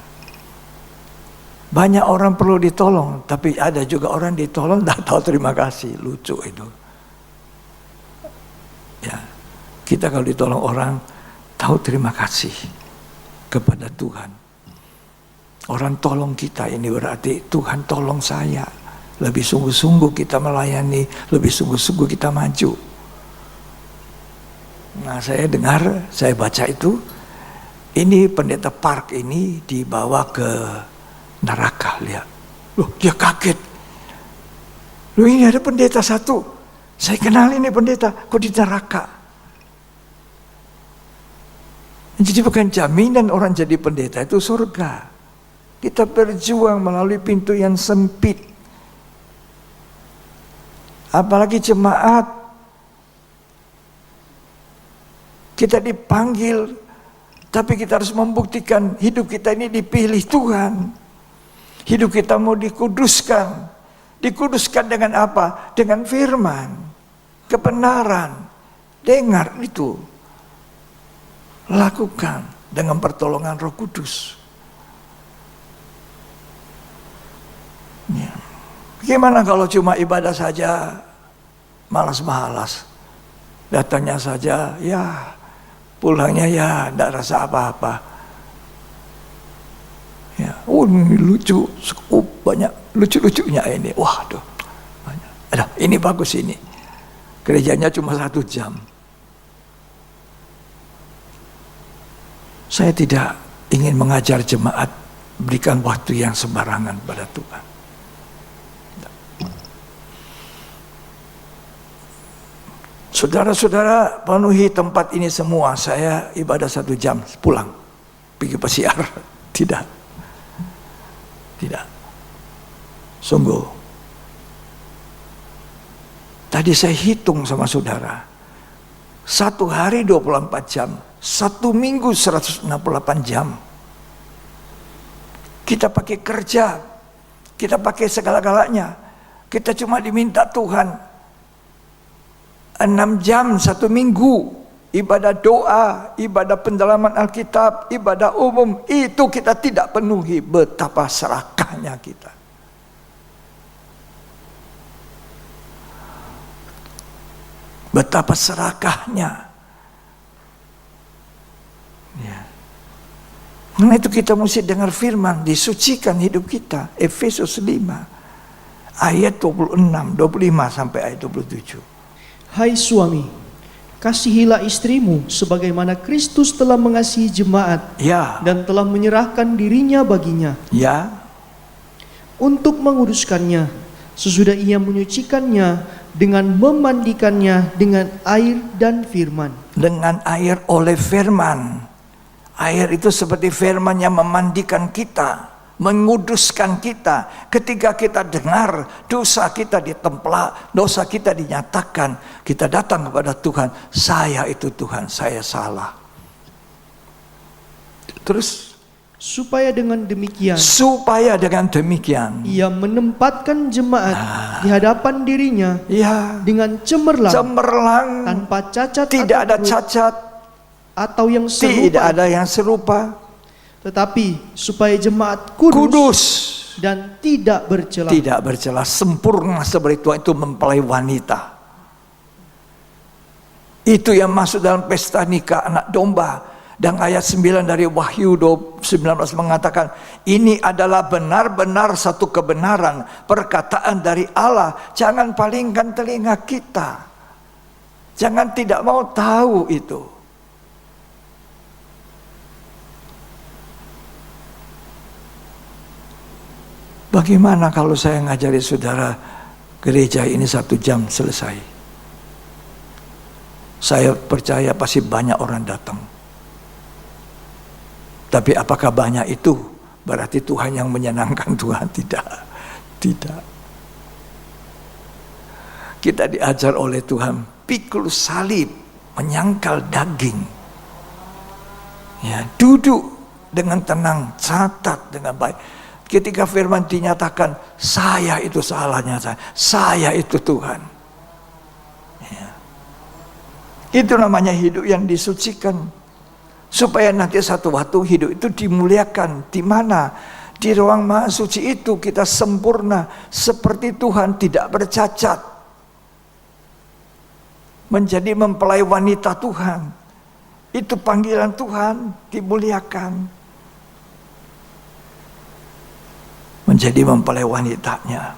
Banyak orang perlu ditolong, tapi ada juga orang ditolong tidak tahu terima kasih. Lucu itu. Ya, kita kalau ditolong orang tahu terima kasih kepada Tuhan. Orang tolong kita, ini berarti Tuhan tolong saya. Lebih sungguh-sungguh kita melayani, lebih sungguh-sungguh kita maju. Nah, saya dengar, saya baca itu, ini pendeta Park ini dibawa ke neraka, lihat. Loh, dia kaget. Loh, ini ada pendeta satu, saya kenal ini pendeta, kok di neraka? Jadi bukan jaminan orang jadi pendeta itu surga. Kita berjuang melalui pintu yang sempit. Apalagi jemaat, kita dipanggil, tapi kita harus membuktikan hidup kita ini dipilih Tuhan. Hidup kita mau dikuduskan. Dikuduskan dengan apa? Dengan firman, kebenaran. Dengar itu, lakukan dengan pertolongan Roh Kudus. Ya. Gimana kalau cuma ibadah saja, malas-malas, datangnya saja, ya, pulangnya ya, tidak rasa apa-apa. Ya, ini lucu, banyak lucu-lucunya ini. Waduh, banyak. Aduh, ini bagus ini. Gerejanya cuma 1 jam. Saya tidak ingin mengajar jemaat berikan waktu yang sembarangan pada Tuhan. Saudara-saudara, penuhi tempat ini semua. Saya ibadah 1 jam, pulang. Pergi pesiar. Tidak. Tidak. Sungguh. Tadi saya hitung sama saudara. 1 hari 24 jam. 1 minggu 168 jam. Kita pakai kerja. Kita pakai segala-galanya. Kita cuma diminta Tuhan 6 jam 1 minggu. Ibadah doa, ibadah pendalaman Alkitab, ibadah umum. Itu kita tidak penuhi. Betapa serakahnya kita. Betapa serakahnya. Ya. Karena itu kita mesti dengar firman, disucikan hidup kita. Efesus 5 ayat 26, 25 sampai ayat 27. Hai suami, kasihilah istrimu sebagaimana Kristus telah mengasihi jemaat Ya, dan telah menyerahkan dirinya baginya ya, untuk menguduskannya sesudah ia menyucikannya dengan memandikannya dengan air dan firman. dengan air oleh firman. Air itu seperti firman yang memandikan kita, menguduskan kita. Ketika kita dengar, dosa kita ditemplak, dosa kita dinyatakan, kita datang kepada Tuhan. Saya itu Tuhan, saya salah. Terus Supaya dengan demikian ia menempatkan jemaat di hadapan dirinya ya, dengan cemerlang, tanpa cacat tidak atau ada buruk, cacat, atau yang tidak serupa, ada yang serupa, tetapi supaya jemaat kudus kudus dan tidak bercela. tidak bercela, sempurna seperti Tuhan itu mempelai wanita. Itu yang masuk dalam pesta nikah anak domba. Dan ayat 9 dari Wahyu 19 mengatakan, ini adalah benar-benar satu kebenaran, perkataan dari Allah. Jangan palingkan telinga kita. Jangan tidak mau tahu itu. Bagaimana kalau saya ngajari saudara gereja ini 1 jam selesai? Saya percaya pasti banyak orang datang. Tapi apakah banyak itu berarti Tuhan yang menyenangkan Tuhan? Tidak. Tidak. Kita diajar oleh Tuhan pikul salib, menyangkal daging. Ya, duduk dengan tenang, catat dengan baik. Ketika firman dinyatakan, saya itu salahnya saya itu Tuhan. Ya. Itu namanya hidup yang disucikan. Supaya nanti satu waktu hidup itu dimuliakan. Di mana? Di ruang maha suci itu kita sempurna. Seperti Tuhan, tidak bercacat. Menjadi mempelai wanita Tuhan. Itu panggilan Tuhan, dimuliakan. Menjadi mempelai wanitanya.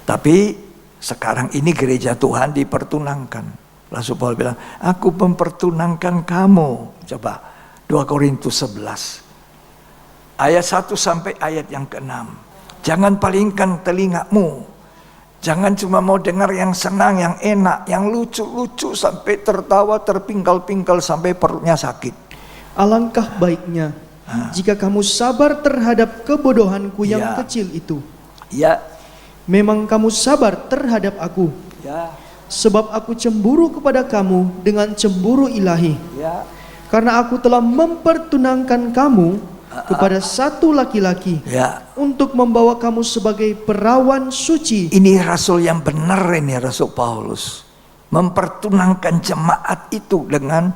Tapi sekarang ini gereja Tuhan dipertunangkan. Rasul Paulus bilang, aku mempertunangkan kamu. Coba 2 Korintus 11 ayat 1 sampai ayat yang ke-6. Jangan palingkan telingamu. Jangan cuma mau dengar yang senang, yang enak, yang lucu-lucu sampai tertawa, terpingkal-pingkal sampai perutnya sakit. Alangkah baiknya jika kamu sabar terhadap kebodohanku yang kecil itu. Ya. Memang kamu sabar terhadap aku. Ya. Sebab aku cemburu kepada kamu dengan cemburu ilahi. Ya. Karena aku telah mempertunangkan kamu kepada satu laki-laki, untuk membawa kamu sebagai perawan suci. Ini rasul yang benar, ini Rasul Paulus. Mempertunangkan jemaat itu dengan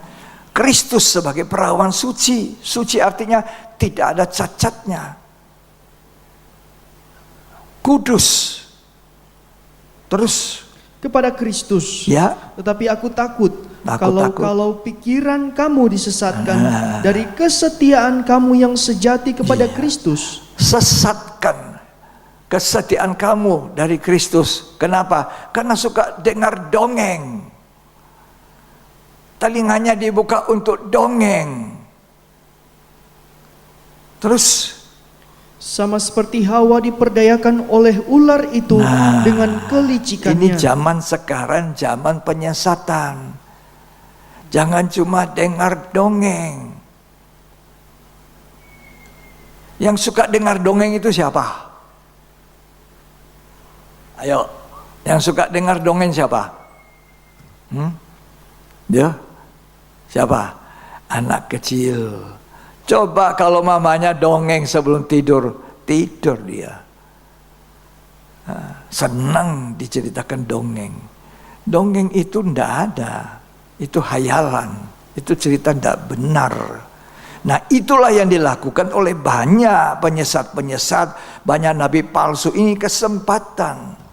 Kristus sebagai perawan suci. Suci artinya tidak ada cacatnya. Kudus. Terus kepada Kristus. Ya. Tetapi aku takut kalau pikiran kamu disesatkan dari kesetiaan kamu yang sejati kepada Kristus. Sesatkan kesetiaan kamu dari Kristus. Kenapa? Karena suka dengar dongeng. Telinganya dibuka untuk dongeng. Terus Sama seperti Hawa diperdayakan oleh ular itu dengan kelicikannya. Ini zaman sekarang, zaman penyesatan. Jangan cuma dengar dongeng. Yang suka dengar dongeng itu siapa? Ayo, yang suka dengar dongeng siapa? Dia? Siapa? Anak kecil. Coba kalau mamanya dongeng sebelum tidur, tidur dia. Senang diceritakan dongeng. Dongeng itu ndak ada, itu hayalan, itu cerita ndak benar. Nah itulah yang dilakukan oleh banyak penyesat-penyesat, banyak nabi palsu. Ini kesempatan.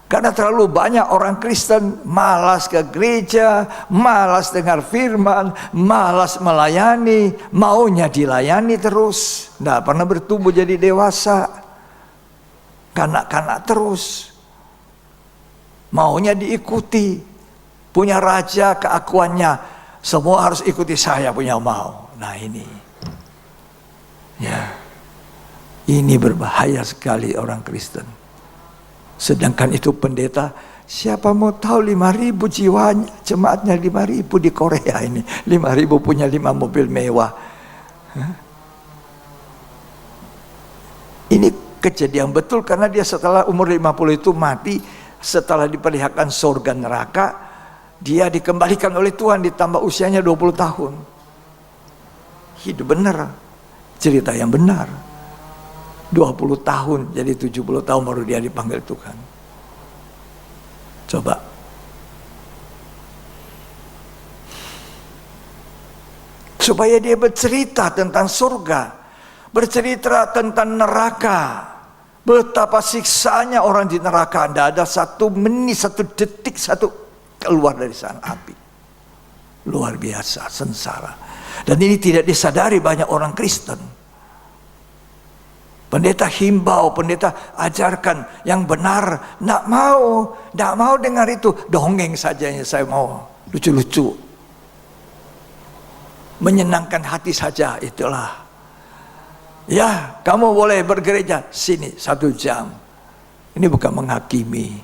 Karena terlalu banyak orang Kristen malas ke gereja, malas dengar firman, malas melayani, maunya dilayani terus, tidak pernah bertumbuh jadi dewasa, kanak-kanak terus, maunya diikuti, punya raja keakuannya, semua harus ikuti saya punya mau. Nah ini, ya, ini berbahaya sekali orang Kristen. Sedangkan itu pendeta, siapa mau tahu 5.000 jiwanya, jemaatnya 5.000 di Korea ini, 5.000 punya 5 mobil mewah. Ini kejadian betul karena dia setelah umur 50 itu mati, setelah diperlihatkan surga neraka, dia dikembalikan oleh Tuhan ditambah usianya 20 tahun. Hidup benar, cerita yang benar. 20 tahun jadi 70 tahun baru dia dipanggil Tuhan. Coba supaya dia bercerita tentang surga, bercerita tentang neraka, betapa siksanya orang di neraka. Tidak ada 1 menit, 1 detik, 1 keluar dari sana api. Luar biasa, sengsara. Dan ini tidak disadari banyak orang Kristen. Pendeta himbau, pendeta ajarkan yang benar, tidak mau dengar itu, dongeng saja yang saya mau, lucu-lucu, menyenangkan hati saja, itulah. Ya, kamu boleh bergereja sini 1 jam. Ini bukan menghakimi,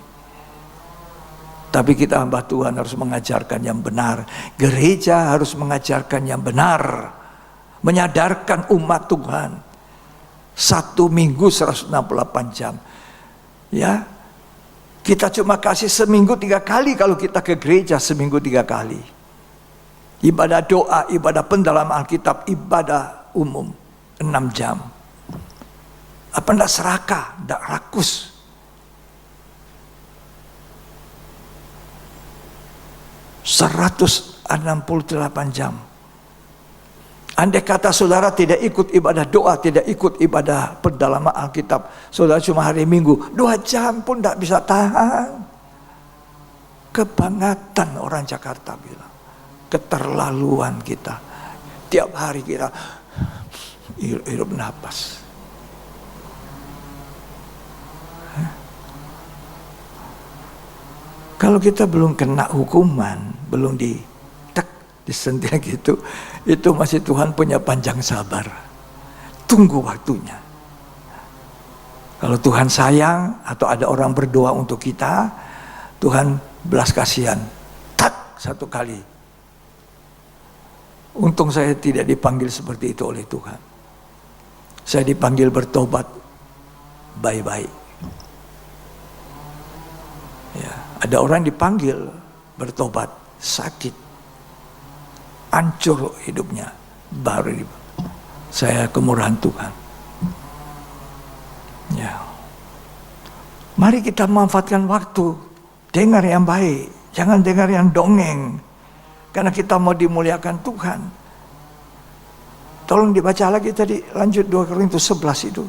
tapi kita hamba Tuhan harus mengajarkan yang benar. Gereja harus mengajarkan yang benar, menyadarkan umat Tuhan. 1 minggu 168 jam. Ya, kita cuma kasih seminggu 3 kali kalau kita ke gereja, seminggu 3 kali. Ibadah doa, ibadah pendalaman Alkitab, ibadah umum 6 jam. Apa enggak serakah, enggak rakus? ...168 jam. Andai kata saudara tidak ikut ibadah doa, tidak ikut ibadah pendalaman Alkitab, saudara cuma hari Minggu, 2 jam pun tidak bisa tahan. Kebangetan orang Jakarta bilang, keterlaluan kita. Tiap hari kita hirup napas. Kalau kita belum kena hukuman, belum disentil gitu, itu masih Tuhan punya panjang sabar. Tunggu waktunya. Kalau Tuhan sayang atau ada orang berdoa untuk kita, Tuhan belas kasihan. Tak 1 kali. Untung saya tidak dipanggil seperti itu oleh Tuhan. Saya dipanggil bertobat baik-baik. Ya, ada orang dipanggil bertobat sakit, hancur hidupnya, baru saya kemurahan Tuhan. Ya, mari kita manfaatkan waktu, dengar yang baik, jangan dengar yang dongeng, karena kita mau dimuliakan Tuhan. Tolong dibaca lagi tadi, lanjut 2 Korintus 11 itu.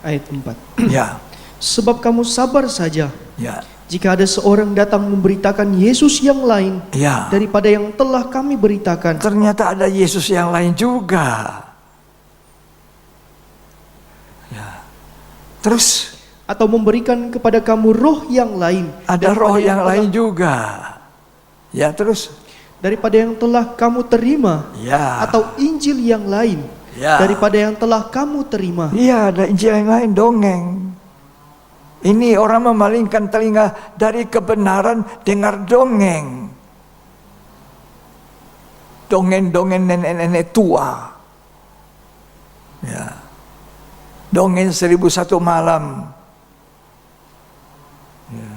Ayat 4. Ya, Sebab kamu sabar saja, ya, jika ada seorang datang memberitakan Yesus yang lain ya. daripada yang telah kami beritakan. Ternyata ada Yesus yang lain juga. Ya. Terus Atau memberikan kepada kamu roh yang lain. ada roh daripada yang lain juga. Ya, terus. Daripada yang telah kamu terima. Ya. Atau Injil yang lain Ya. daripada yang telah kamu terima. Iya, ada Injil yang lain dongeng. Ini orang memalingkan telinga dari kebenaran, dengar dongeng. Dongeng-dongeng nenek-nenek tua. Ya. Dongeng 1001 malam. Ya.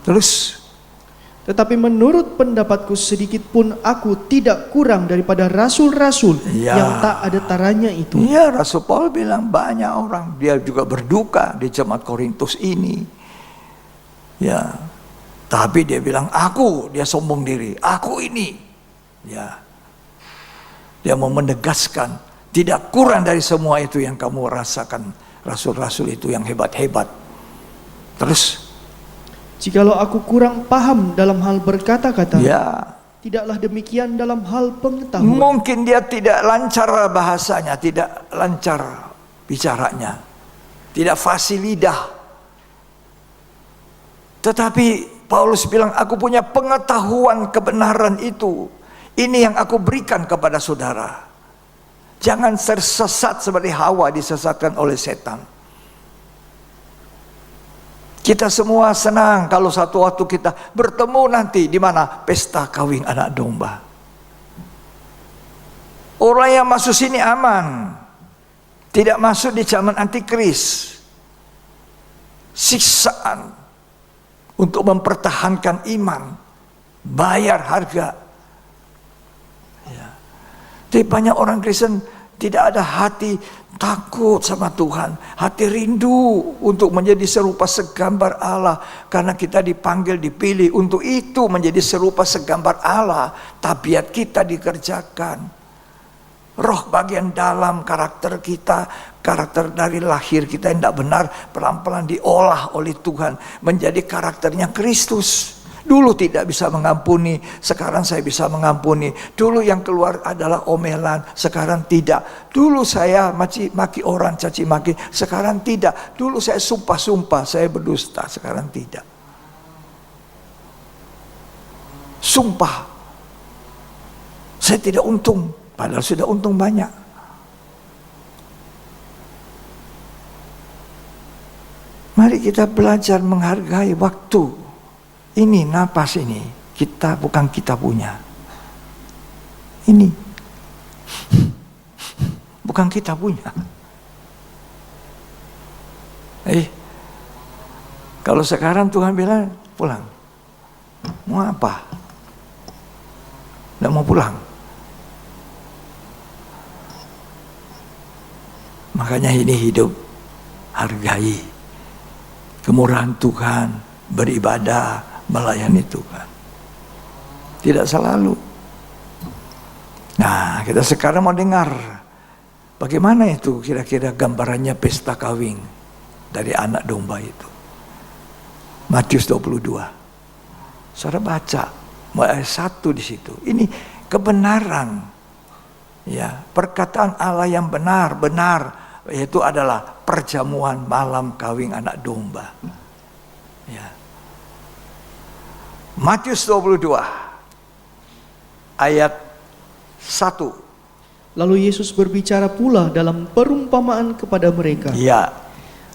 Terus, Tetapi menurut pendapatku sedikit pun aku tidak kurang daripada rasul-rasul Ya. yang tak ada taranya itu. iya, Rasul Paul bilang banyak orang, dia juga berduka di jemaat Korintus ini. Ya. Tapi dia bilang, dia sombong diri, aku ini. Ya. Dia mau menegaskan, tidak kurang dari semua itu yang kamu rasakan. Rasul-rasul itu yang hebat-hebat. Terus, Jikalau aku kurang paham dalam hal berkata-kata, ya, tidaklah demikian dalam hal pengetahuan. mungkin dia tidak lancar bahasanya, tidak lancar bicaranya, tidak fasih lidah. Tetapi Paulus bilang, aku punya pengetahuan kebenaran itu. Ini yang aku berikan kepada saudara. Jangan tersesat seperti Hawa disesatkan oleh setan. Kita semua senang kalau satu waktu kita bertemu nanti di mana? Pesta kawin anak domba. Orang yang masuk sini aman. Tidak masuk di zaman antikris. Siksaan untuk mempertahankan iman. Bayar harga. Ya. Tapi banyak orang Kristen tidak ada hati takut sama Tuhan, hati rindu untuk menjadi serupa segambar Allah. Karena kita dipanggil, dipilih untuk itu, menjadi serupa segambar Allah. Tabiat kita dikerjakan, roh bagian dalam karakter kita, karakter dari lahir kita yang tidak benar, pelan-pelan diolah oleh Tuhan menjadi karakternya Kristus. Dulu tidak bisa mengampuni, sekarang saya bisa mengampuni. Dulu yang keluar adalah omelan, sekarang tidak. Dulu saya maki orang, caci maki, sekarang tidak. Dulu saya sumpah-sumpah, saya berdusta, sekarang tidak. Sumpah, saya tidak untung, padahal sudah untung banyak. Mari kita belajar menghargai waktu. Ini napas ini, bukan kita punya. Ini bukan kita punya. Kalau sekarang Tuhan bilang pulang, mau apa? Tidak mau pulang. Makanya ini hidup, hargai kemurahan Tuhan, beribadah, melayani Tuhan. Tidak selalu. Nah, kita sekarang mau dengar bagaimana itu kira-kira gambarannya pesta kawin dari anak domba itu. Matius 22. Saudara baca ayat 1 di situ. Ini kebenaran. Ya, perkataan Allah yang benar yaitu adalah perjamuan malam kawin anak domba. Ya. Matius 22 ayat 1. Lalu Yesus berbicara pula dalam perumpamaan kepada mereka. Ya.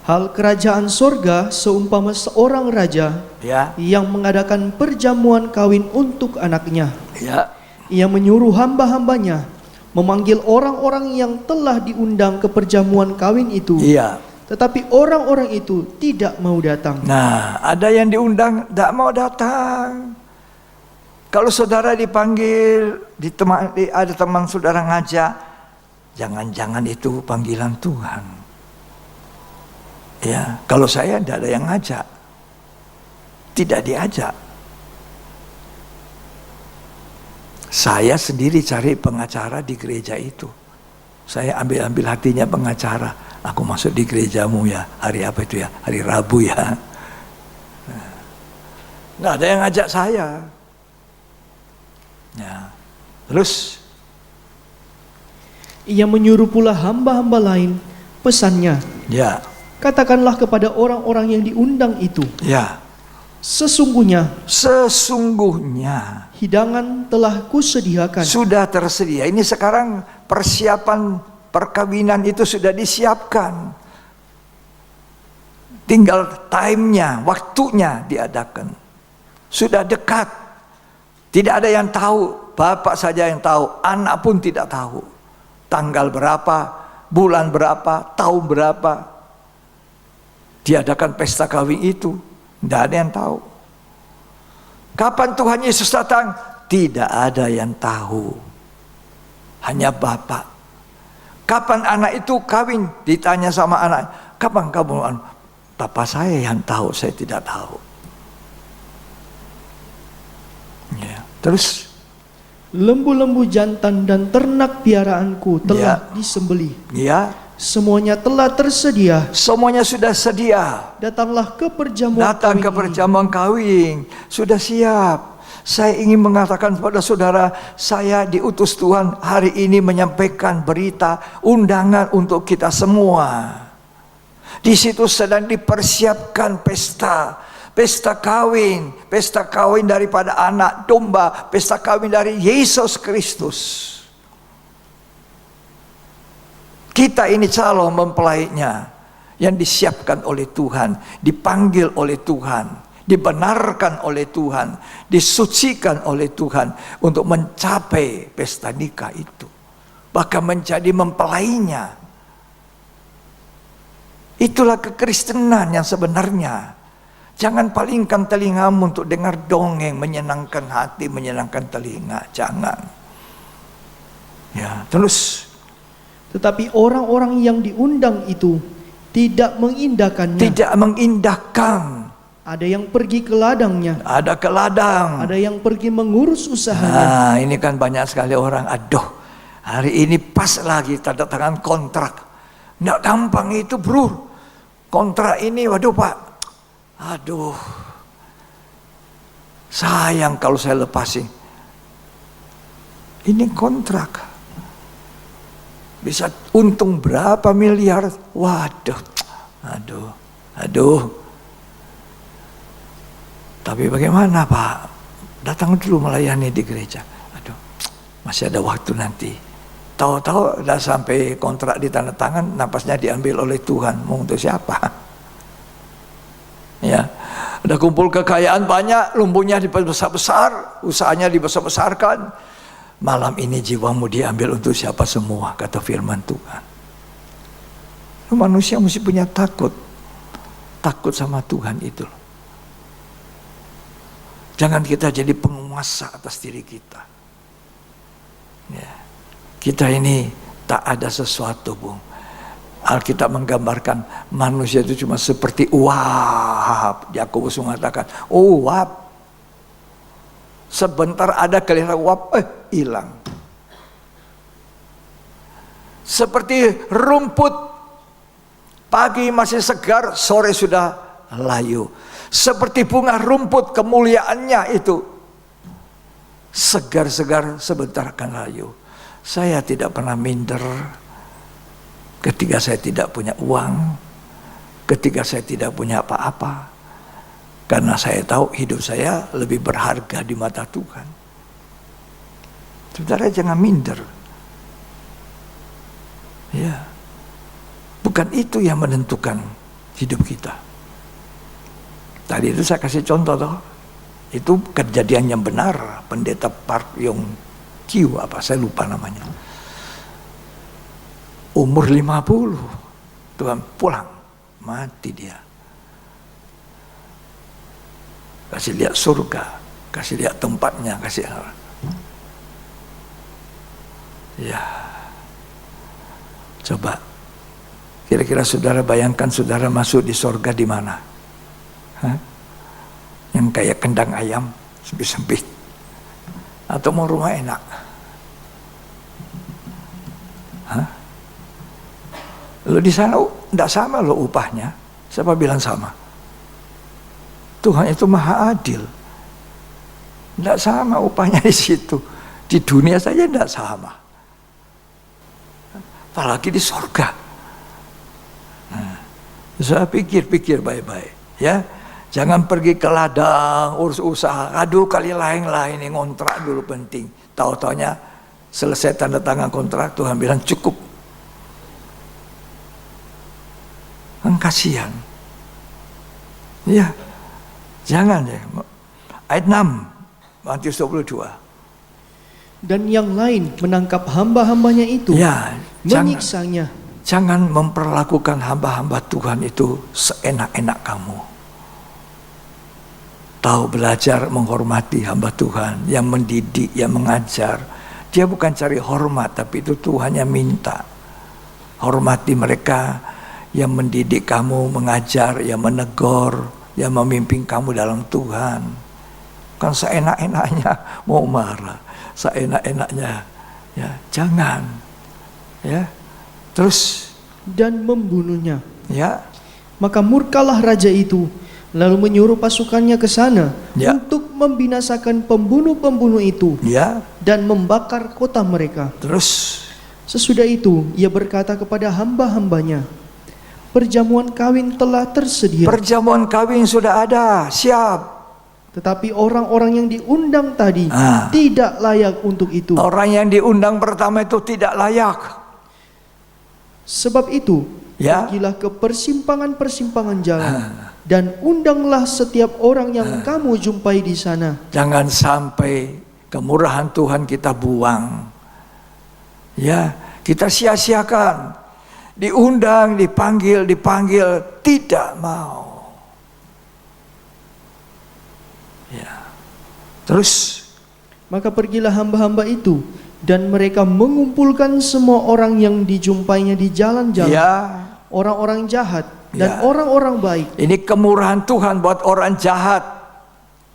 Hal kerajaan sorga seumpama seorang raja Ya. yang mengadakan perjamuan kawin untuk anaknya. Ya. Ia menyuruh hamba-hambanya memanggil orang-orang yang telah diundang ke perjamuan kawin itu. Iya. Tetapi orang-orang itu tidak mau datang. Nah, ada yang diundang tidak mau datang. Kalau saudara dipanggil, ada teman saudara ngajak, jangan-jangan itu panggilan Tuhan. Ya, kalau saya tidak ada yang ngajak, tidak diajak. Saya sendiri cari pengacara di gereja itu. Saya ambil hatinya pengacara. Aku masuk di gerejamu ya, hari apa itu ya? Hari Rabu ya. Nggak ada yang ngajak saya. Ya. Terus Ia menyuruh pula hamba-hamba lain, pesannya, ya, katakanlah kepada orang-orang yang diundang itu, ya, sesungguhnya sesungguhnya hidangan telah kusediakan. sudah tersedia. Ini sekarang persiapan perkawinan itu sudah disiapkan. Tinggal time-nya, waktunya diadakan. Sudah dekat. Tidak ada yang tahu, bapak saja yang tahu, anak pun tidak tahu. Tanggal berapa, bulan berapa, tahun berapa diadakan pesta kawin itu. Tidak ada yang tahu. Kapan Tuhan Yesus datang? Tidak ada yang tahu. Hanya bapak. Kapan anak itu kawin? Ditanya sama anak, kapan kamu? Bapak saya yang tahu, saya tidak tahu. Ya. Terus Lembu-lembu jantan dan ternak piaraanku telah disembelih. ya, Semuanya telah tersedia. semuanya sudah sedia. Datanglah ke perjamuan Datang kawin ke ini. perjamuan kawin, sudah siap. Saya ingin mengatakan kepada saudara, saya diutus Tuhan hari ini menyampaikan berita undangan untuk kita semua. Di situ sedang dipersiapkan pesta kawin daripada anak domba, pesta kawin dari Yesus Kristus. Kita ini calon mempelainya yang disiapkan oleh Tuhan, dipanggil oleh Tuhan, dibenarkan oleh Tuhan, disucikan oleh Tuhan untuk mencapai pesta nikah itu, bahkan menjadi mempelainya. Itulah kekristenan yang sebenarnya. Jangan palingkan telingamu untuk dengar dongeng menyenangkan hati, menyenangkan telinga. Jangan. Ya, terus. Tetapi orang-orang yang diundang itu tidak mengindahkannya. Tidak mengindahkan. Ada yang pergi ke ladangnya. Ada ke ladang. Ada yang pergi mengurus usahanya. Nah, ini kan banyak sekali orang, aduh, hari ini pas lagi tanda tangan kontrak. Nggak gampang itu, bro. Kontrak ini, waduh Pak, aduh, sayang kalau saya lepasin. Ini kontrak, bisa untung berapa miliar, waduh, aduh. Tapi bagaimana Pak, datang dulu melayani di gereja. Aduh, masih ada waktu nanti. Tahu-tahu udah sampai kontrak di tanda tangan, napasnya diambil oleh Tuhan. Mau untuk siapa? Ya, udah kumpul kekayaan banyak, lumpuhnya dibesar-besar, usahanya dibesar-besarkan. Malam ini jiwamu diambil untuk siapa semua, kata firman Tuhan. Manusia mesti punya takut sama Tuhan itu. Jangan kita jadi penguasa atas diri kita. Ya. Kita ini tak ada sesuatu, Bung. Alkitab menggambarkan manusia itu cuma seperti uap. Yakobus mengatakan, uap. Sebentar ada kelihatan uap, hilang. Seperti rumput, pagi masih segar, sore sudah layu. Seperti bunga rumput, kemuliaannya itu segar-segar, sebentar akan layu. Saya tidak pernah minder ketika saya tidak punya uang, ketika saya tidak punya apa-apa, karena saya tahu hidup saya lebih berharga di mata Tuhan. Saudara, jangan minder. Ya, bukan itu yang menentukan hidup kita. Tadi itu saya kasih contoh toh, itu kejadian yang benar. Pendeta Park Yong Kiu, apa saya lupa namanya, umur 50 Tuhan pulang, mati dia. Kasih lihat surga, kasih lihat tempatnya, kasih ya. Coba kira-kira saudara bayangkan saudara masuk di surga di mana? Hah? Yang kayak kandang ayam sempit-sempit, atau mau rumah enak? Hah? Lo di sana tidak sama lo upahnya. Siapa bilang sama? Tuhan itu maha adil. Tidak sama upahnya di situ. Di dunia saja tidak sama. Apalagi di surga. Nah, saya pikir-pikir baik-baik, ya. Jangan pergi ke ladang, urus usaha. Aduh, kali lain-lain ini ngontrak dulu penting. Tahu-taunya selesai tanda tangan kontrak, Tuhan bilang cukup. kasihan. Ya, jangan ya. Ayat 6, Matius 22. Dan yang lain menangkap hamba-hambanya itu, Ya, menyiksanya. jangan memperlakukan hamba-hamba Tuhan itu seenak-enak kamu. Tahu belajar menghormati hamba Tuhan, yang mendidik, yang mengajar. Dia bukan cari hormat, tapi itu Tuhan yang minta. Hormati mereka yang mendidik kamu, mengajar, yang menegur, yang memimpin kamu dalam Tuhan. Kan seenak-enaknya mau marah, seenak-enaknya, ya jangan, ya. Terus, Dan membunuhnya. ya, Maka murkalah raja itu, lalu menyuruh pasukannya ke sana Ya. untuk membinasakan pembunuh-pembunuh itu ya, dan membakar kota mereka. terus, Sesudah itu ia berkata kepada hamba-hambanya, perjamuan kawin telah tersedia, perjamuan kawin sudah ada, siap. tetapi orang-orang yang diundang tadi tidak layak untuk itu. Orang yang diundang pertama itu tidak layak. Sebab itu, Ya. pergilah ke persimpangan-persimpangan jalan dan undanglah setiap orang yang kamu jumpai di sana. Jangan sampai kemurahan Tuhan kita buang. Ya, kita sia-siakan. Diundang, dipanggil, tidak mau. Ya. Terus, Maka pergilah hamba-hamba itu, dan mereka mengumpulkan semua orang yang dijumpainya di jalan-jalan, ya, orang-orang jahat dan Ya. orang-orang baik. ini kemurahan Tuhan buat orang jahat.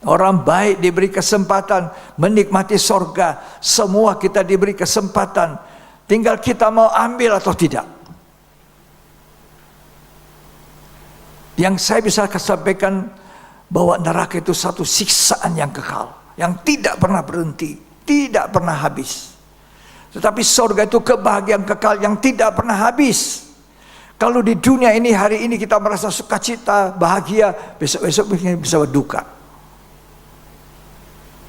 Orang baik diberi kesempatan menikmati sorga. Semua kita diberi kesempatan. Tinggal kita mau ambil atau tidak. Yang saya bisa sampaikan bahwa neraka itu satu siksaan yang kekal, yang tidak pernah berhenti, tidak pernah habis. Tetapi sorga itu kebahagiaan kekal yang tidak pernah habis. Kalau di dunia ini hari ini kita merasa sukacita, bahagia, besok-besok bisa berduka.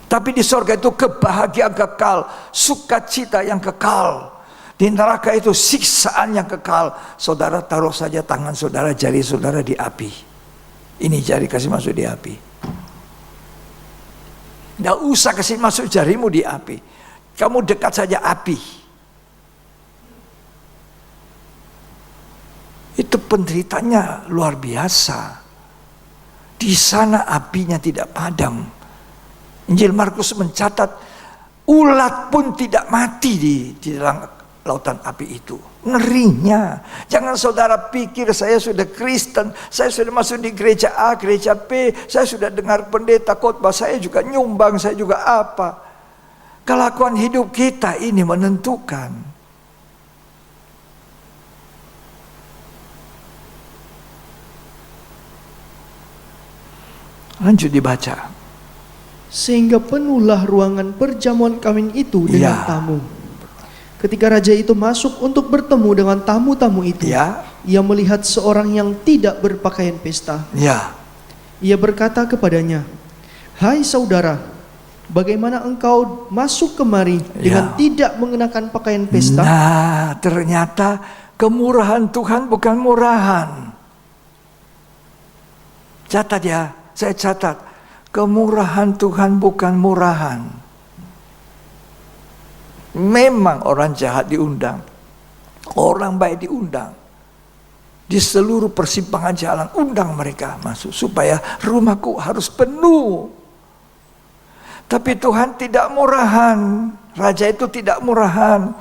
Tapi di sorga itu kebahagiaan kekal, sukacita yang kekal. Di neraka itu siksaan yang kekal. Saudara taruh saja tangan saudara, jari saudara di api. Ini jari kasih masuk di api. Nggak usah kasih masuk jarimu di api. Kamu dekat saja api. Itu penderitanya luar biasa. Di sana apinya tidak padam. Injil Markus mencatat ulat pun tidak mati di dalam lautan api itu. Ngerinya. Jangan saudara pikir saya sudah Kristen, saya sudah masuk di gereja A, gereja B, saya sudah dengar pendeta khotbah, saya juga nyumbang, saya juga apa. Kelakuan hidup kita ini menentukan. Lanjut dibaca. Sehingga penuhlah ruangan perjamuan kawin itu dengan Ya. tamu. Ketika raja itu masuk untuk bertemu dengan tamu-tamu itu, Ya, ia melihat seorang yang tidak berpakaian pesta. ya. Ia berkata kepadanya, "Hai saudara, bagaimana engkau masuk kemari dengan tidak mengenakan pakaian pesta?" Nah, ternyata kemurahan Tuhan bukan murahan. Catat ya, saya catat. Kemurahan Tuhan bukan murahan. Memang orang jahat diundang, orang baik diundang. Di seluruh persimpangan jalan undang mereka masuk supaya rumahku harus penuh. Tapi Tuhan tidak murahan. Raja itu tidak murahan.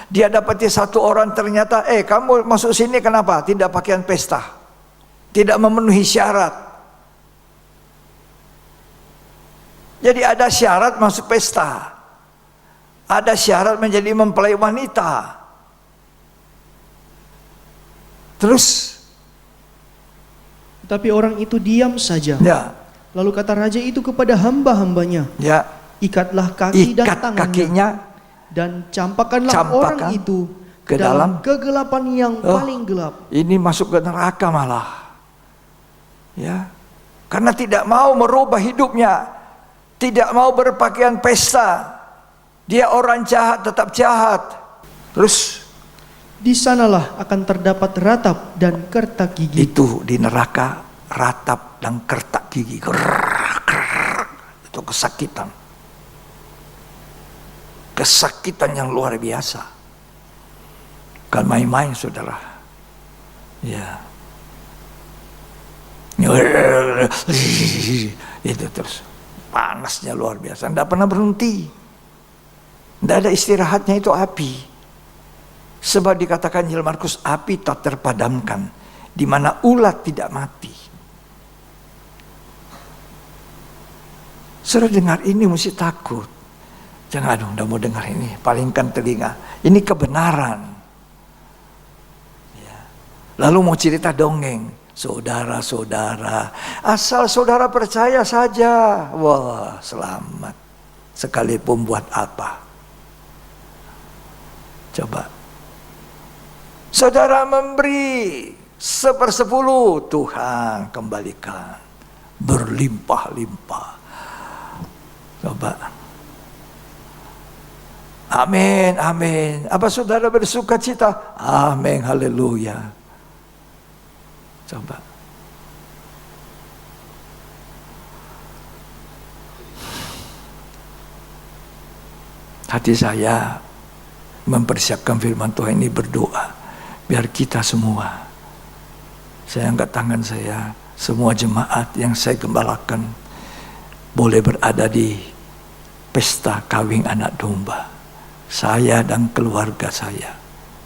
Dia dapati satu orang ternyata, kamu masuk sini kenapa? Tidak pakaian pesta, tidak memenuhi syarat. Jadi ada syarat masuk pesta. Ada syarat menjadi mempelai wanita. Terus, Tapi orang itu diam saja. ya, Lalu kata raja itu kepada hamba-hambanya, ya, ikatlah kaki dan ikat tangannya, kakinya, dan campakkanlah Campakkan orang itu ke ke dalam dalam kegelapan yang paling gelap. ini masuk ke neraka malah. Ya, karena tidak mau merubah hidupnya, tidak mau berpakaian pesta. Dia orang jahat tetap jahat. Terus, Di sanalah akan terdapat ratap dan kertak gigi. Itu di neraka ratap dan kertak gigi. Itu kesakitan. Kesakitan yang luar biasa. Bukan main-main, saudara. Ya. Itu terus. Panasnya luar biasa. Tidak pernah berhenti. Tidak ada istirahatnya, itu api. Sebab dikatakan Injil Markus, api tak terpadamkan, di mana ulat tidak mati. Saudara dengar ini mesti takut. Jangan, aduh, udah mau dengar ini, palingkan telinga. Ini kebenaran. Ya. Lalu mau cerita dongeng, saudara-saudara, asal saudara percaya saja, wah selamat. Sekalipun buat apa? Coba. Saudara memberi 1/10, Tuhan kembalikan berlimpah-limpah. Coba. Amin, amin. Apa saudara bersuka cita? Amin, haleluya. Coba. Hati saya mempersiapkan firman Tuhan ini berdoa. Biar kita semua, saya angkat tangan saya, semua jemaat yang saya gembalakan, boleh berada di pesta kawin anak domba. Saya dan keluarga saya,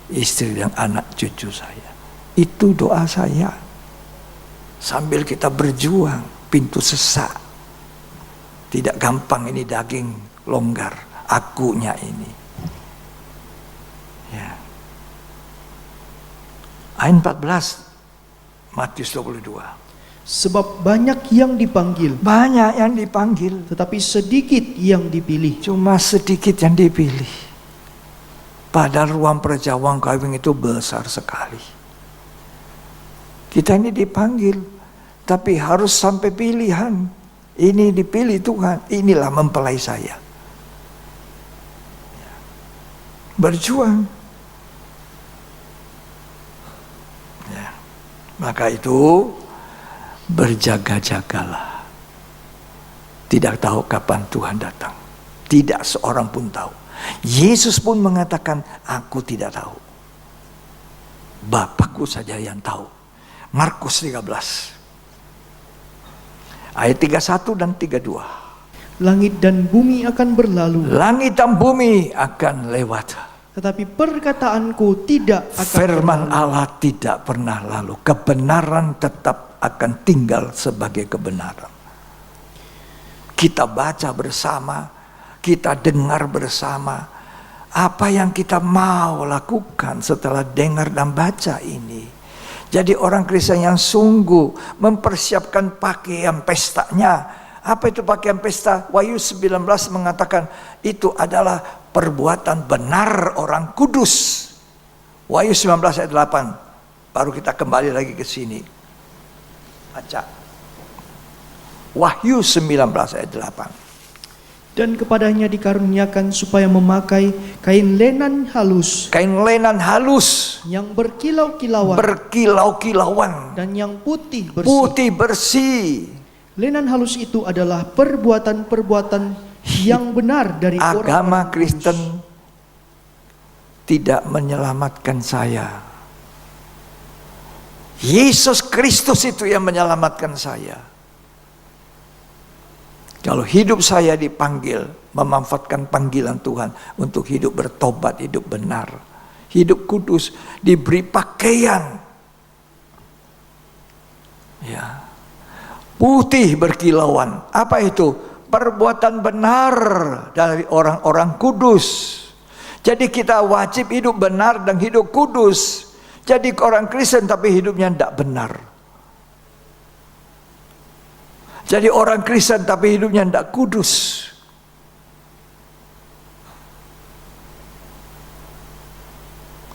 istri dan anak cucu saya. Itu doa saya. Sambil kita berjuang, pintu sesak. Tidak gampang ini daging longgar, akunya ini. Ya. Ayat 14, Matius 22. Sebab banyak yang dipanggil, Banyak yang dipanggil, tetapi sedikit yang dipilih. cuma sedikit yang dipilih. Padahal ruang perjamuan kawin itu besar sekali. Kita ini dipanggil, tapi harus sampai pilihan. Ini dipilih Tuhan, inilah mempelai saya. Berjuang. Ya. Maka itu berjaga-jagalah. Tidak tahu kapan Tuhan datang. Tidak seorang pun tahu. Yesus pun mengatakan, aku tidak tahu. Bapakku saja yang tahu. Markus 13. Ayat 31 dan 32. Langit dan bumi akan berlalu, Langit dan bumi akan lewat, tetapi perkataanku tidak akan firman berlalu. Allah tidak pernah lalu. Kebenaran tetap akan tinggal sebagai kebenaran. Kita baca bersama, kita dengar bersama. Apa yang kita mau lakukan setelah dengar dan baca ini. Jadi orang Kristen yang sungguh mempersiapkan pakaian pestanya. Apa itu pakaian pesta? Wahyu 19 mengatakan itu adalah perbuatan benar orang kudus. Wahyu 19 ayat 8. Baru kita kembali lagi ke sini. Baca. Wahyu 19 ayat 8. Dan kepadanya dikaruniakan supaya memakai kain lenan halus Kain lenan halus, yang berkilau-kilauan berkilau-kilauan, dan yang putih bersih. putih bersih. Lenan halus itu adalah perbuatan-perbuatan yang benar dari Agama orang Kristen tidak menyelamatkan saya. Yesus Kristus itu yang menyelamatkan saya. Kalau hidup saya dipanggil, memanfaatkan panggilan Tuhan untuk hidup bertobat, hidup benar, hidup kudus, diberi pakaian, ya, putih berkilauan. Apa itu? Perbuatan benar dari orang-orang kudus. Jadi kita wajib hidup benar dan hidup kudus. Jadi orang Kristen tapi hidupnya tidak benar. Jadi orang Kristen tapi hidupnya tidak kudus.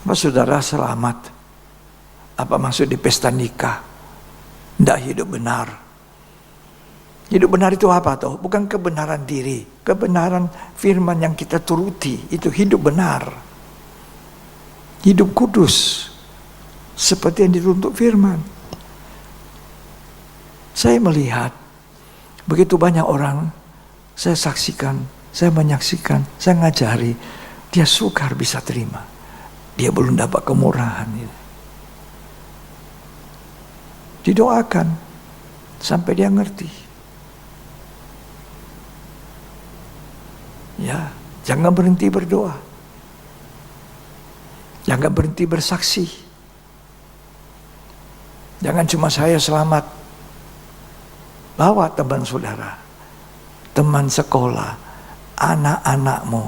Apa saudara selamat? Apa maksud di pesta nikah? Tidak hidup benar. Hidup benar itu apa toh? Bukan kebenaran diri, kebenaran firman yang kita turuti, itu hidup benar. hidup kudus seperti yang dituntut firman. Saya melihat begitu banyak orang, saya saksikan, saya menyaksikan, saya ngajari, dia sukar bisa terima. Dia belum dapat kemurahan ini. Didoakan sampai dia ngerti. Ya, jangan berhenti berdoa. Jangan berhenti bersaksi. Jangan cuma saya selamat. Bawa teman saudara, teman sekolah, anak-anakmu.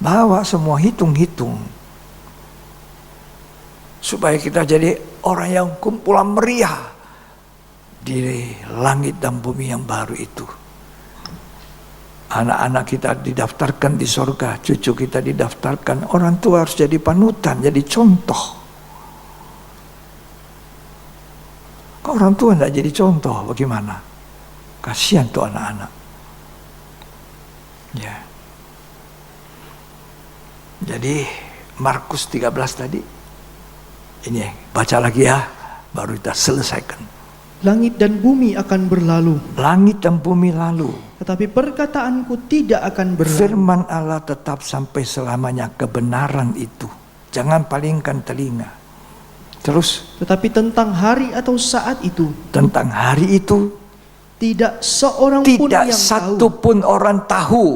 Bawa semua, hitung-hitung. Supaya kita jadi orang yang kumpulan meriah di langit dan bumi yang baru itu. Anak-anak kita didaftarkan di sorga, cucu kita didaftarkan. Orang tua harus jadi panutan, jadi contoh. Kalau orang tua tidak jadi contoh, bagaimana? Kasihan tuh anak-anak. Ya. Jadi Markus 13 tadi, ini baca lagi ya, baru kita selesaikan. Langit dan bumi akan berlalu, Langit dan bumi lalu, tetapi perkataanku tidak akan berlalu. firman Allah tetap sampai selamanya, kebenaran itu. Jangan palingkan telinga. Terus, Tetapi tentang hari atau saat itu, tentang hari itu, tidak seorang pun tidak yang satu tahu. pun orang tahu.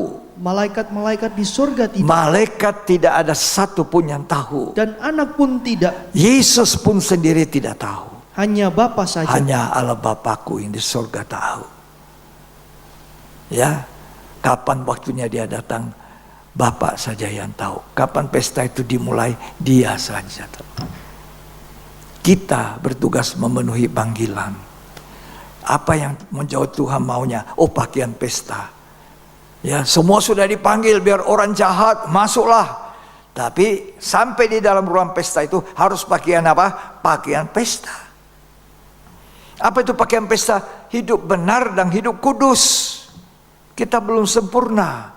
Malaikat-malaikat di surga tidak, Malaikat tidak ada satu pun yang tahu. dan anak pun tidak, Yesus pun sendiri tidak tahu. hanya Bapa saja. Hanya Allah Bapakku yang di surga tahu. Ya, kapan waktunya dia datang, Bapak saja yang tahu. Kapan pesta itu dimulai, dia saja tahu. Kita bertugas memenuhi panggilan. Apa yang menjauh Tuhan maunya? Oh, pakaian pesta. Ya, semua sudah dipanggil biar orang jahat masuklah. Tapi sampai di dalam ruang pesta itu harus pakaian apa? Pakaian pesta. Apa itu pakaian pesta? Hidup benar dan hidup kudus. Kita belum sempurna.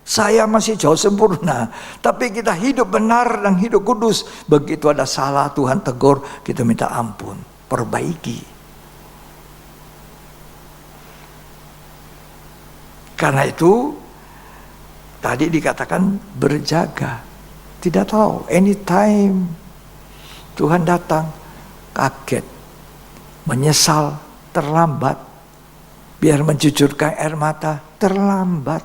Saya masih jauh sempurna. Tapi kita hidup benar dan hidup kudus. Begitu ada salah, Tuhan tegur, kita minta ampun. Perbaiki. Karena itu, tadi dikatakan berjaga. Tidak tahu, anytime Tuhan datang, kaget. Menyesal, terlambat. Biar mencucurkan air mata, terlambat.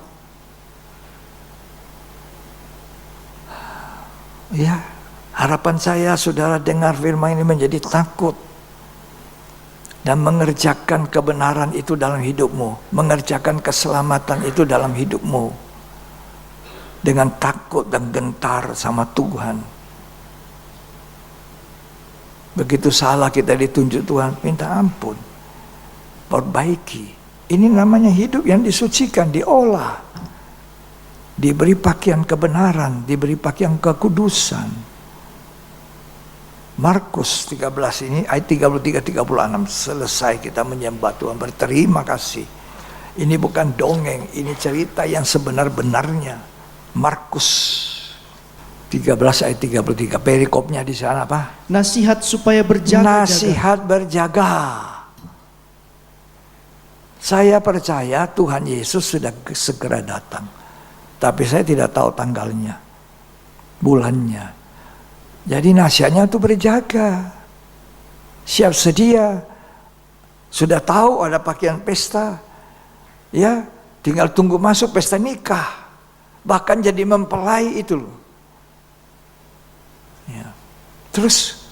Ya, harapan saya saudara dengar firman ini menjadi takut. Dan mengerjakan kebenaran itu dalam hidupmu. Mengerjakan keselamatan itu dalam hidupmu. Dengan takut dan gentar sama Tuhan. Begitu salah kita ditunjuk Tuhan, minta ampun. Perbaiki. Ini namanya hidup yang disucikan, diolah. Diberi pakaian kebenaran, diberi pakaian kekudusan. Markus 13 ini, ayat 33-36. Selesai kita menyembah Tuhan, berterima kasih. Ini bukan dongeng, ini cerita yang sebenar-benarnya. Markus 13 ayat 33, perikopnya di sana apa? Nasihat supaya berjaga-jaga. Nasihat berjaga. Saya percaya Tuhan Yesus sudah segera datang. Tapi saya tidak tahu tanggalnya, bulannya. Jadi nasihatnya itu berjaga. Siap sedia. Sudah tahu ada pakaian pesta. Ya, tinggal tunggu masuk pesta nikah. Bahkan jadi mempelai itu loh. Ya. Terus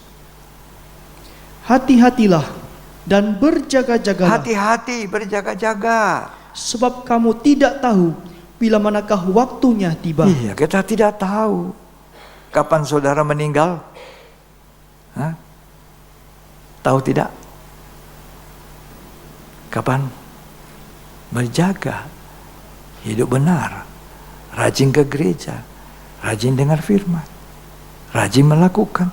Hati-hatilah dan berjaga-jagalah, hati-hati, berjaga-jaga. sebab kamu tidak tahu bila manakah waktunya tiba. Iya, kita tidak tahu kapan saudara meninggal. Hah? Tahu tidak? Kapan? Berjaga, hidup benar, rajin ke gereja, rajin dengar firman, rajin melakukan.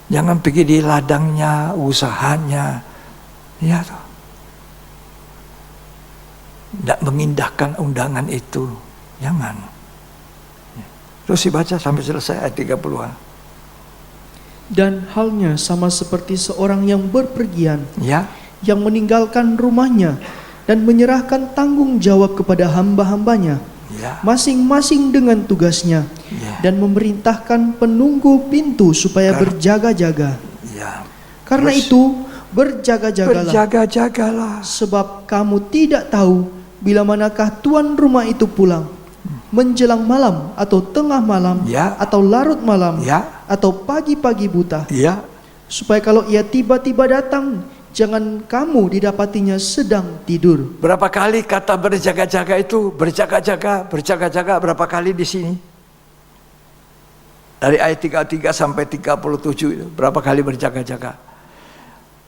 Jangan pergi di ladangnya, usahanya, ya toh. Tidak mengindahkan undangan itu, jangan. Terus dibaca sampai selesai ayat 30-an. Dan halnya sama seperti seorang yang berpergian, Ya, yang meninggalkan rumahnya dan menyerahkan tanggung jawab kepada hamba-hambanya, ya, masing-masing dengan tugasnya, ya, dan memerintahkan penunggu pintu supaya berjaga-jaga. ya. Karena Terus, itu berjaga-jagalah, berjaga-jagalah. sebab kamu tidak tahu bila manakah tuan rumah itu pulang, menjelang malam atau tengah malam, Ya. atau larut malam, Ya, atau pagi-pagi buta, ya. supaya kalau ia tiba-tiba datang, jangan kamu didapatinya sedang tidur. Berapa kali kata berjaga-jaga itu? Berjaga-jaga, berjaga-jaga berapa kali di sini? Dari ayat 33 sampai 37 itu berapa kali berjaga-jaga?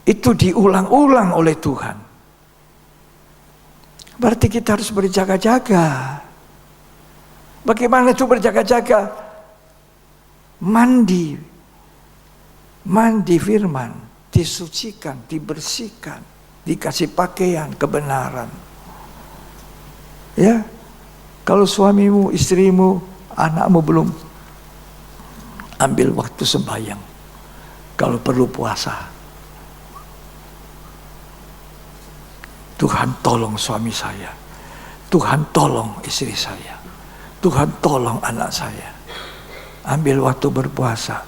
Itu diulang-ulang oleh Tuhan. Berarti kita harus berjaga-jaga. Bagaimana itu berjaga-jaga? Mandi firman, disucikan, dibersihkan, dikasih pakaian kebenaran. Ya, kalau suamimu, istrimu, anakmu belum, ambil waktu sembahyang. Kalau perlu puasa. Tuhan tolong suami saya. Tuhan tolong istri saya. Tuhan tolong anak saya. Ambil waktu berpuasa.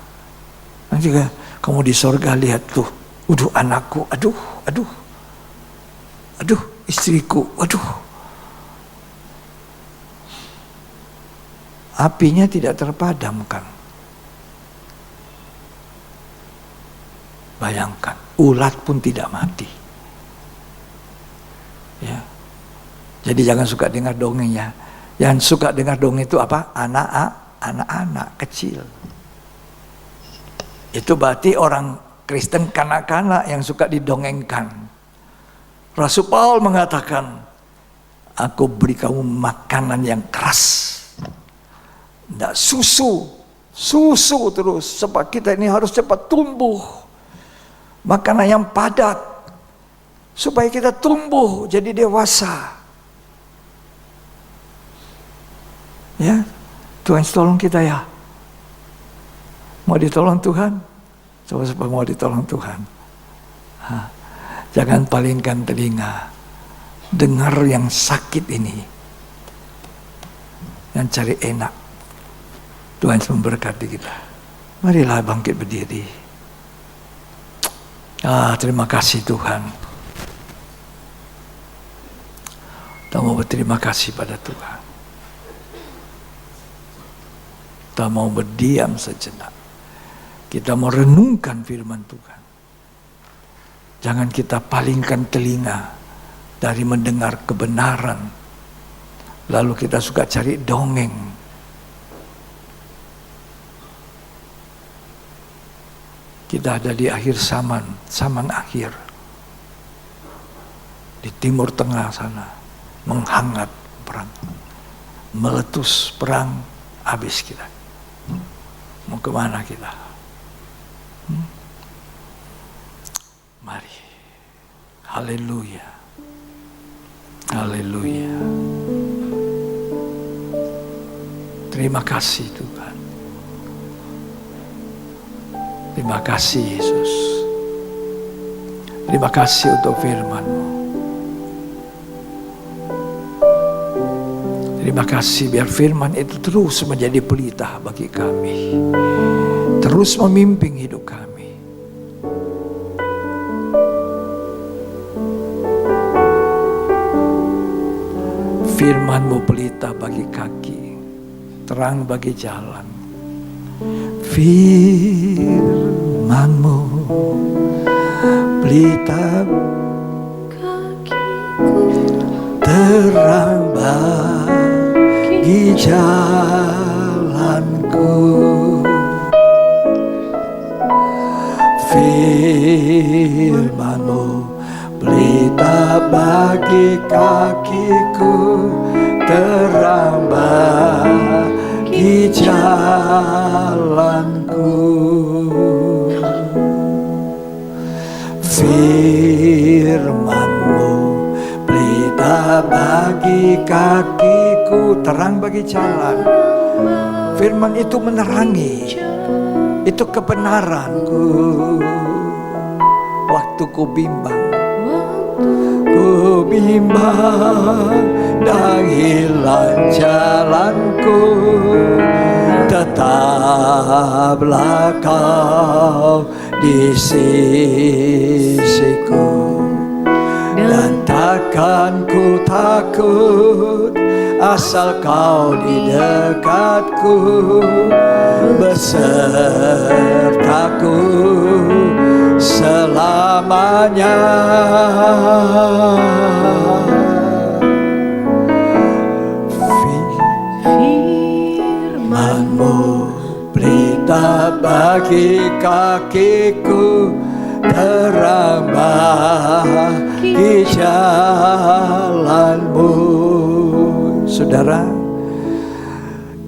Nanti kamu di sorga lihat tuh. Aduh anakku, aduh istriku, aduh. Apinya tidak terpadamkan. Bayangkan, ulat pun tidak mati. Ya. Jadi jangan suka dengar dongeng ya. Yang suka dengar dongeng itu apa? Anak-anak kecil. Itu berarti orang Kristen kanak-kanak yang suka didongengkan. Rasul Paul mengatakan, aku beri kamu makanan yang keras. Tidak susu terus. Sebab kita ini harus cepat tumbuh. Makanan yang padat. Supaya kita tumbuh jadi dewasa. Ya, Tuhan tolong kita ya. Mau ditolong Tuhan? Coba mau ditolong Tuhan. Jangan palingkan telinga. Dengar yang sakit ini. Yang cari enak. Tuhan memberkati kita. Marilah bangkit berdiri. Terima kasih Tuhan. Kita mau berterima kasih pada Tuhan. Kita mau berdiam sejenak. Kita mau renungkan firman Tuhan. Jangan kita palingkan telinga dari mendengar kebenaran. Lalu kita suka cari dongeng. Kita ada di akhir zaman akhir. Di timur tengah sana, menghangat perang. Meletus perang, habis kita. Mau kemana kita? Mari. Haleluya. Haleluya. Terima kasih Tuhan. Terima kasih Yesus. Terima kasih untuk firman-Mu. Terima kasih biar firman itu terus menjadi pelita bagi kami. Terus memimpin hidup kami. Firman-Mu pelita bagi kaki, terang bagi jalan. Firman-Mu pelita terang bagi jalanku. Firman-Mu pelita bagi kakiku, terang bagi jalanku. Firman-Mu pelita bagi kakiku, terang bagi jalan. Firman itu menerangi, itu kebenaranku. Waktu ku bimbang dan hilang jalanku, tetaplah kau di sisiku. Dan takkan ku takut asal kau di dekatku, besertaku selamanya. Firman-Mu pelita bagi kakiku, terang bagi jalan-Mu. Saudara,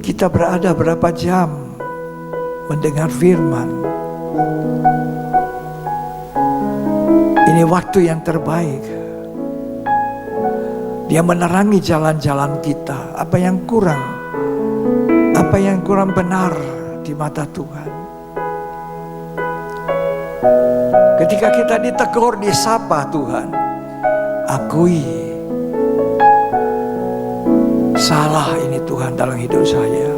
kita berada berapa jam mendengar firman. Ini waktu yang terbaik. Dia menerangi jalan-jalan kita. Apa yang kurang benar di mata Tuhan. Ketika kita ditegur, disapa Tuhan, akui, salah ini Tuhan dalam hidup saya.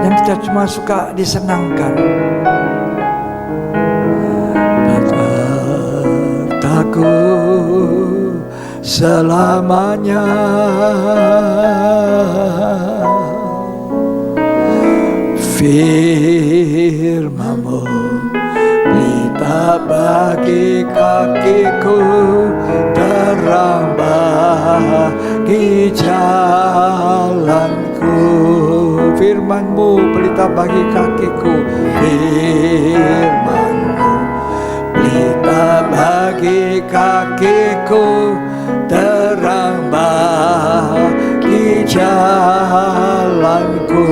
Yang kita cuma suka disenangkan. Takut selamanya. Firman-Mu pelita bagi kakiku, terang bagi jalanku. Firman-Mu pelita bagi kakiku, Firman-Mu pelita bagi kakiku, terang bagi jalanku.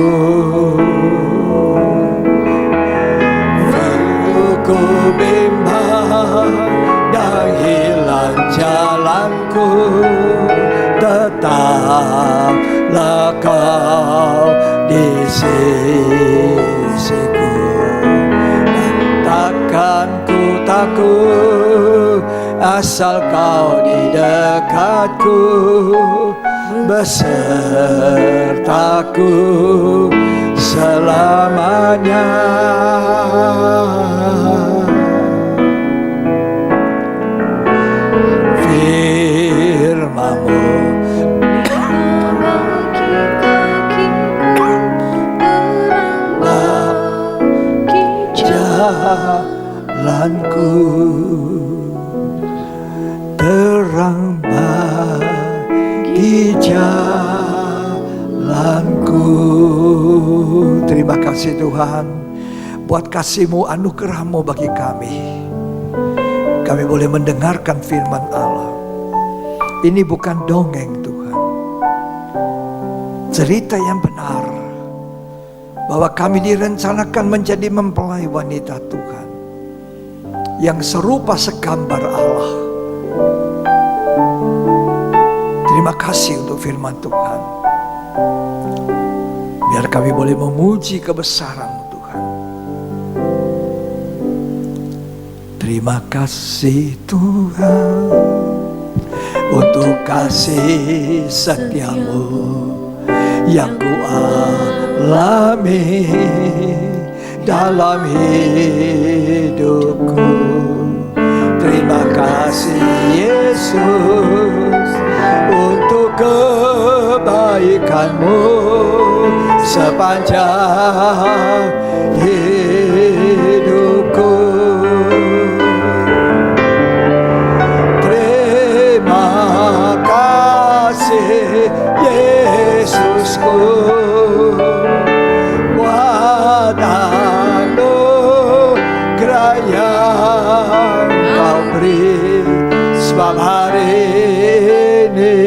Ku bimbang dan hilang jalanku, tetaplah kau di sisiku. Dan takkan ku takut asal kau di dekatku, besertaku selamanya. Firman-Mu jalanku, terang bagi jalanku. Terima kasih Tuhan buat kasih-Mu, anugerah-Mu bagi kami. Kami boleh mendengarkan firman Allah. Ini bukan dongeng Tuhan, cerita yang benar, bahwa kami direncanakan menjadi mempelai wanita Tuhan yang serupa segambar Allah. Terima kasih untuk firman Tuhan. Biar kami boleh memuji kebesaran-Mu Tuhan. Terima kasih Tuhan untuk kasih setia-Mu yang ku alami dalam hidupku. Terima kasih Yesus untuk kebaikan-Mu sepanjang hidupku. Terima kasih Yesusku buat anugerah yang Kau beri, sebab hari ini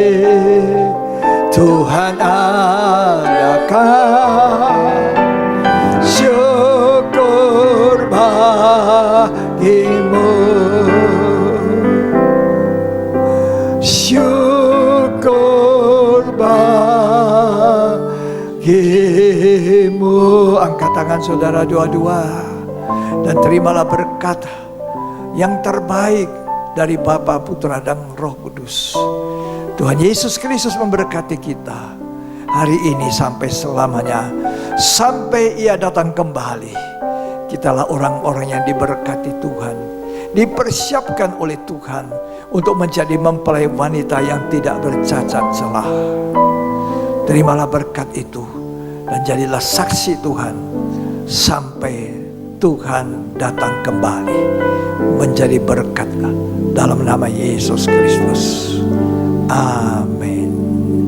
Tuhan adakan syukur bagimu, syukur bagimu. Angkat tangan saudara dua-dua dan terimalah berkat yang terbaik dari Bapa, Putra, dan Roh Kudus. Tuhan Yesus Kristus memberkati kita hari ini sampai selamanya, sampai Ia datang kembali. Kitalah orang-orang yang diberkati Tuhan, dipersiapkan oleh Tuhan untuk menjadi mempelai wanita yang tidak bercacat celah. Terimalah berkat itu dan jadilah saksi Tuhan sampai Tuhan datang kembali, menjadi berkat dalam nama Yesus Kristus. Amin.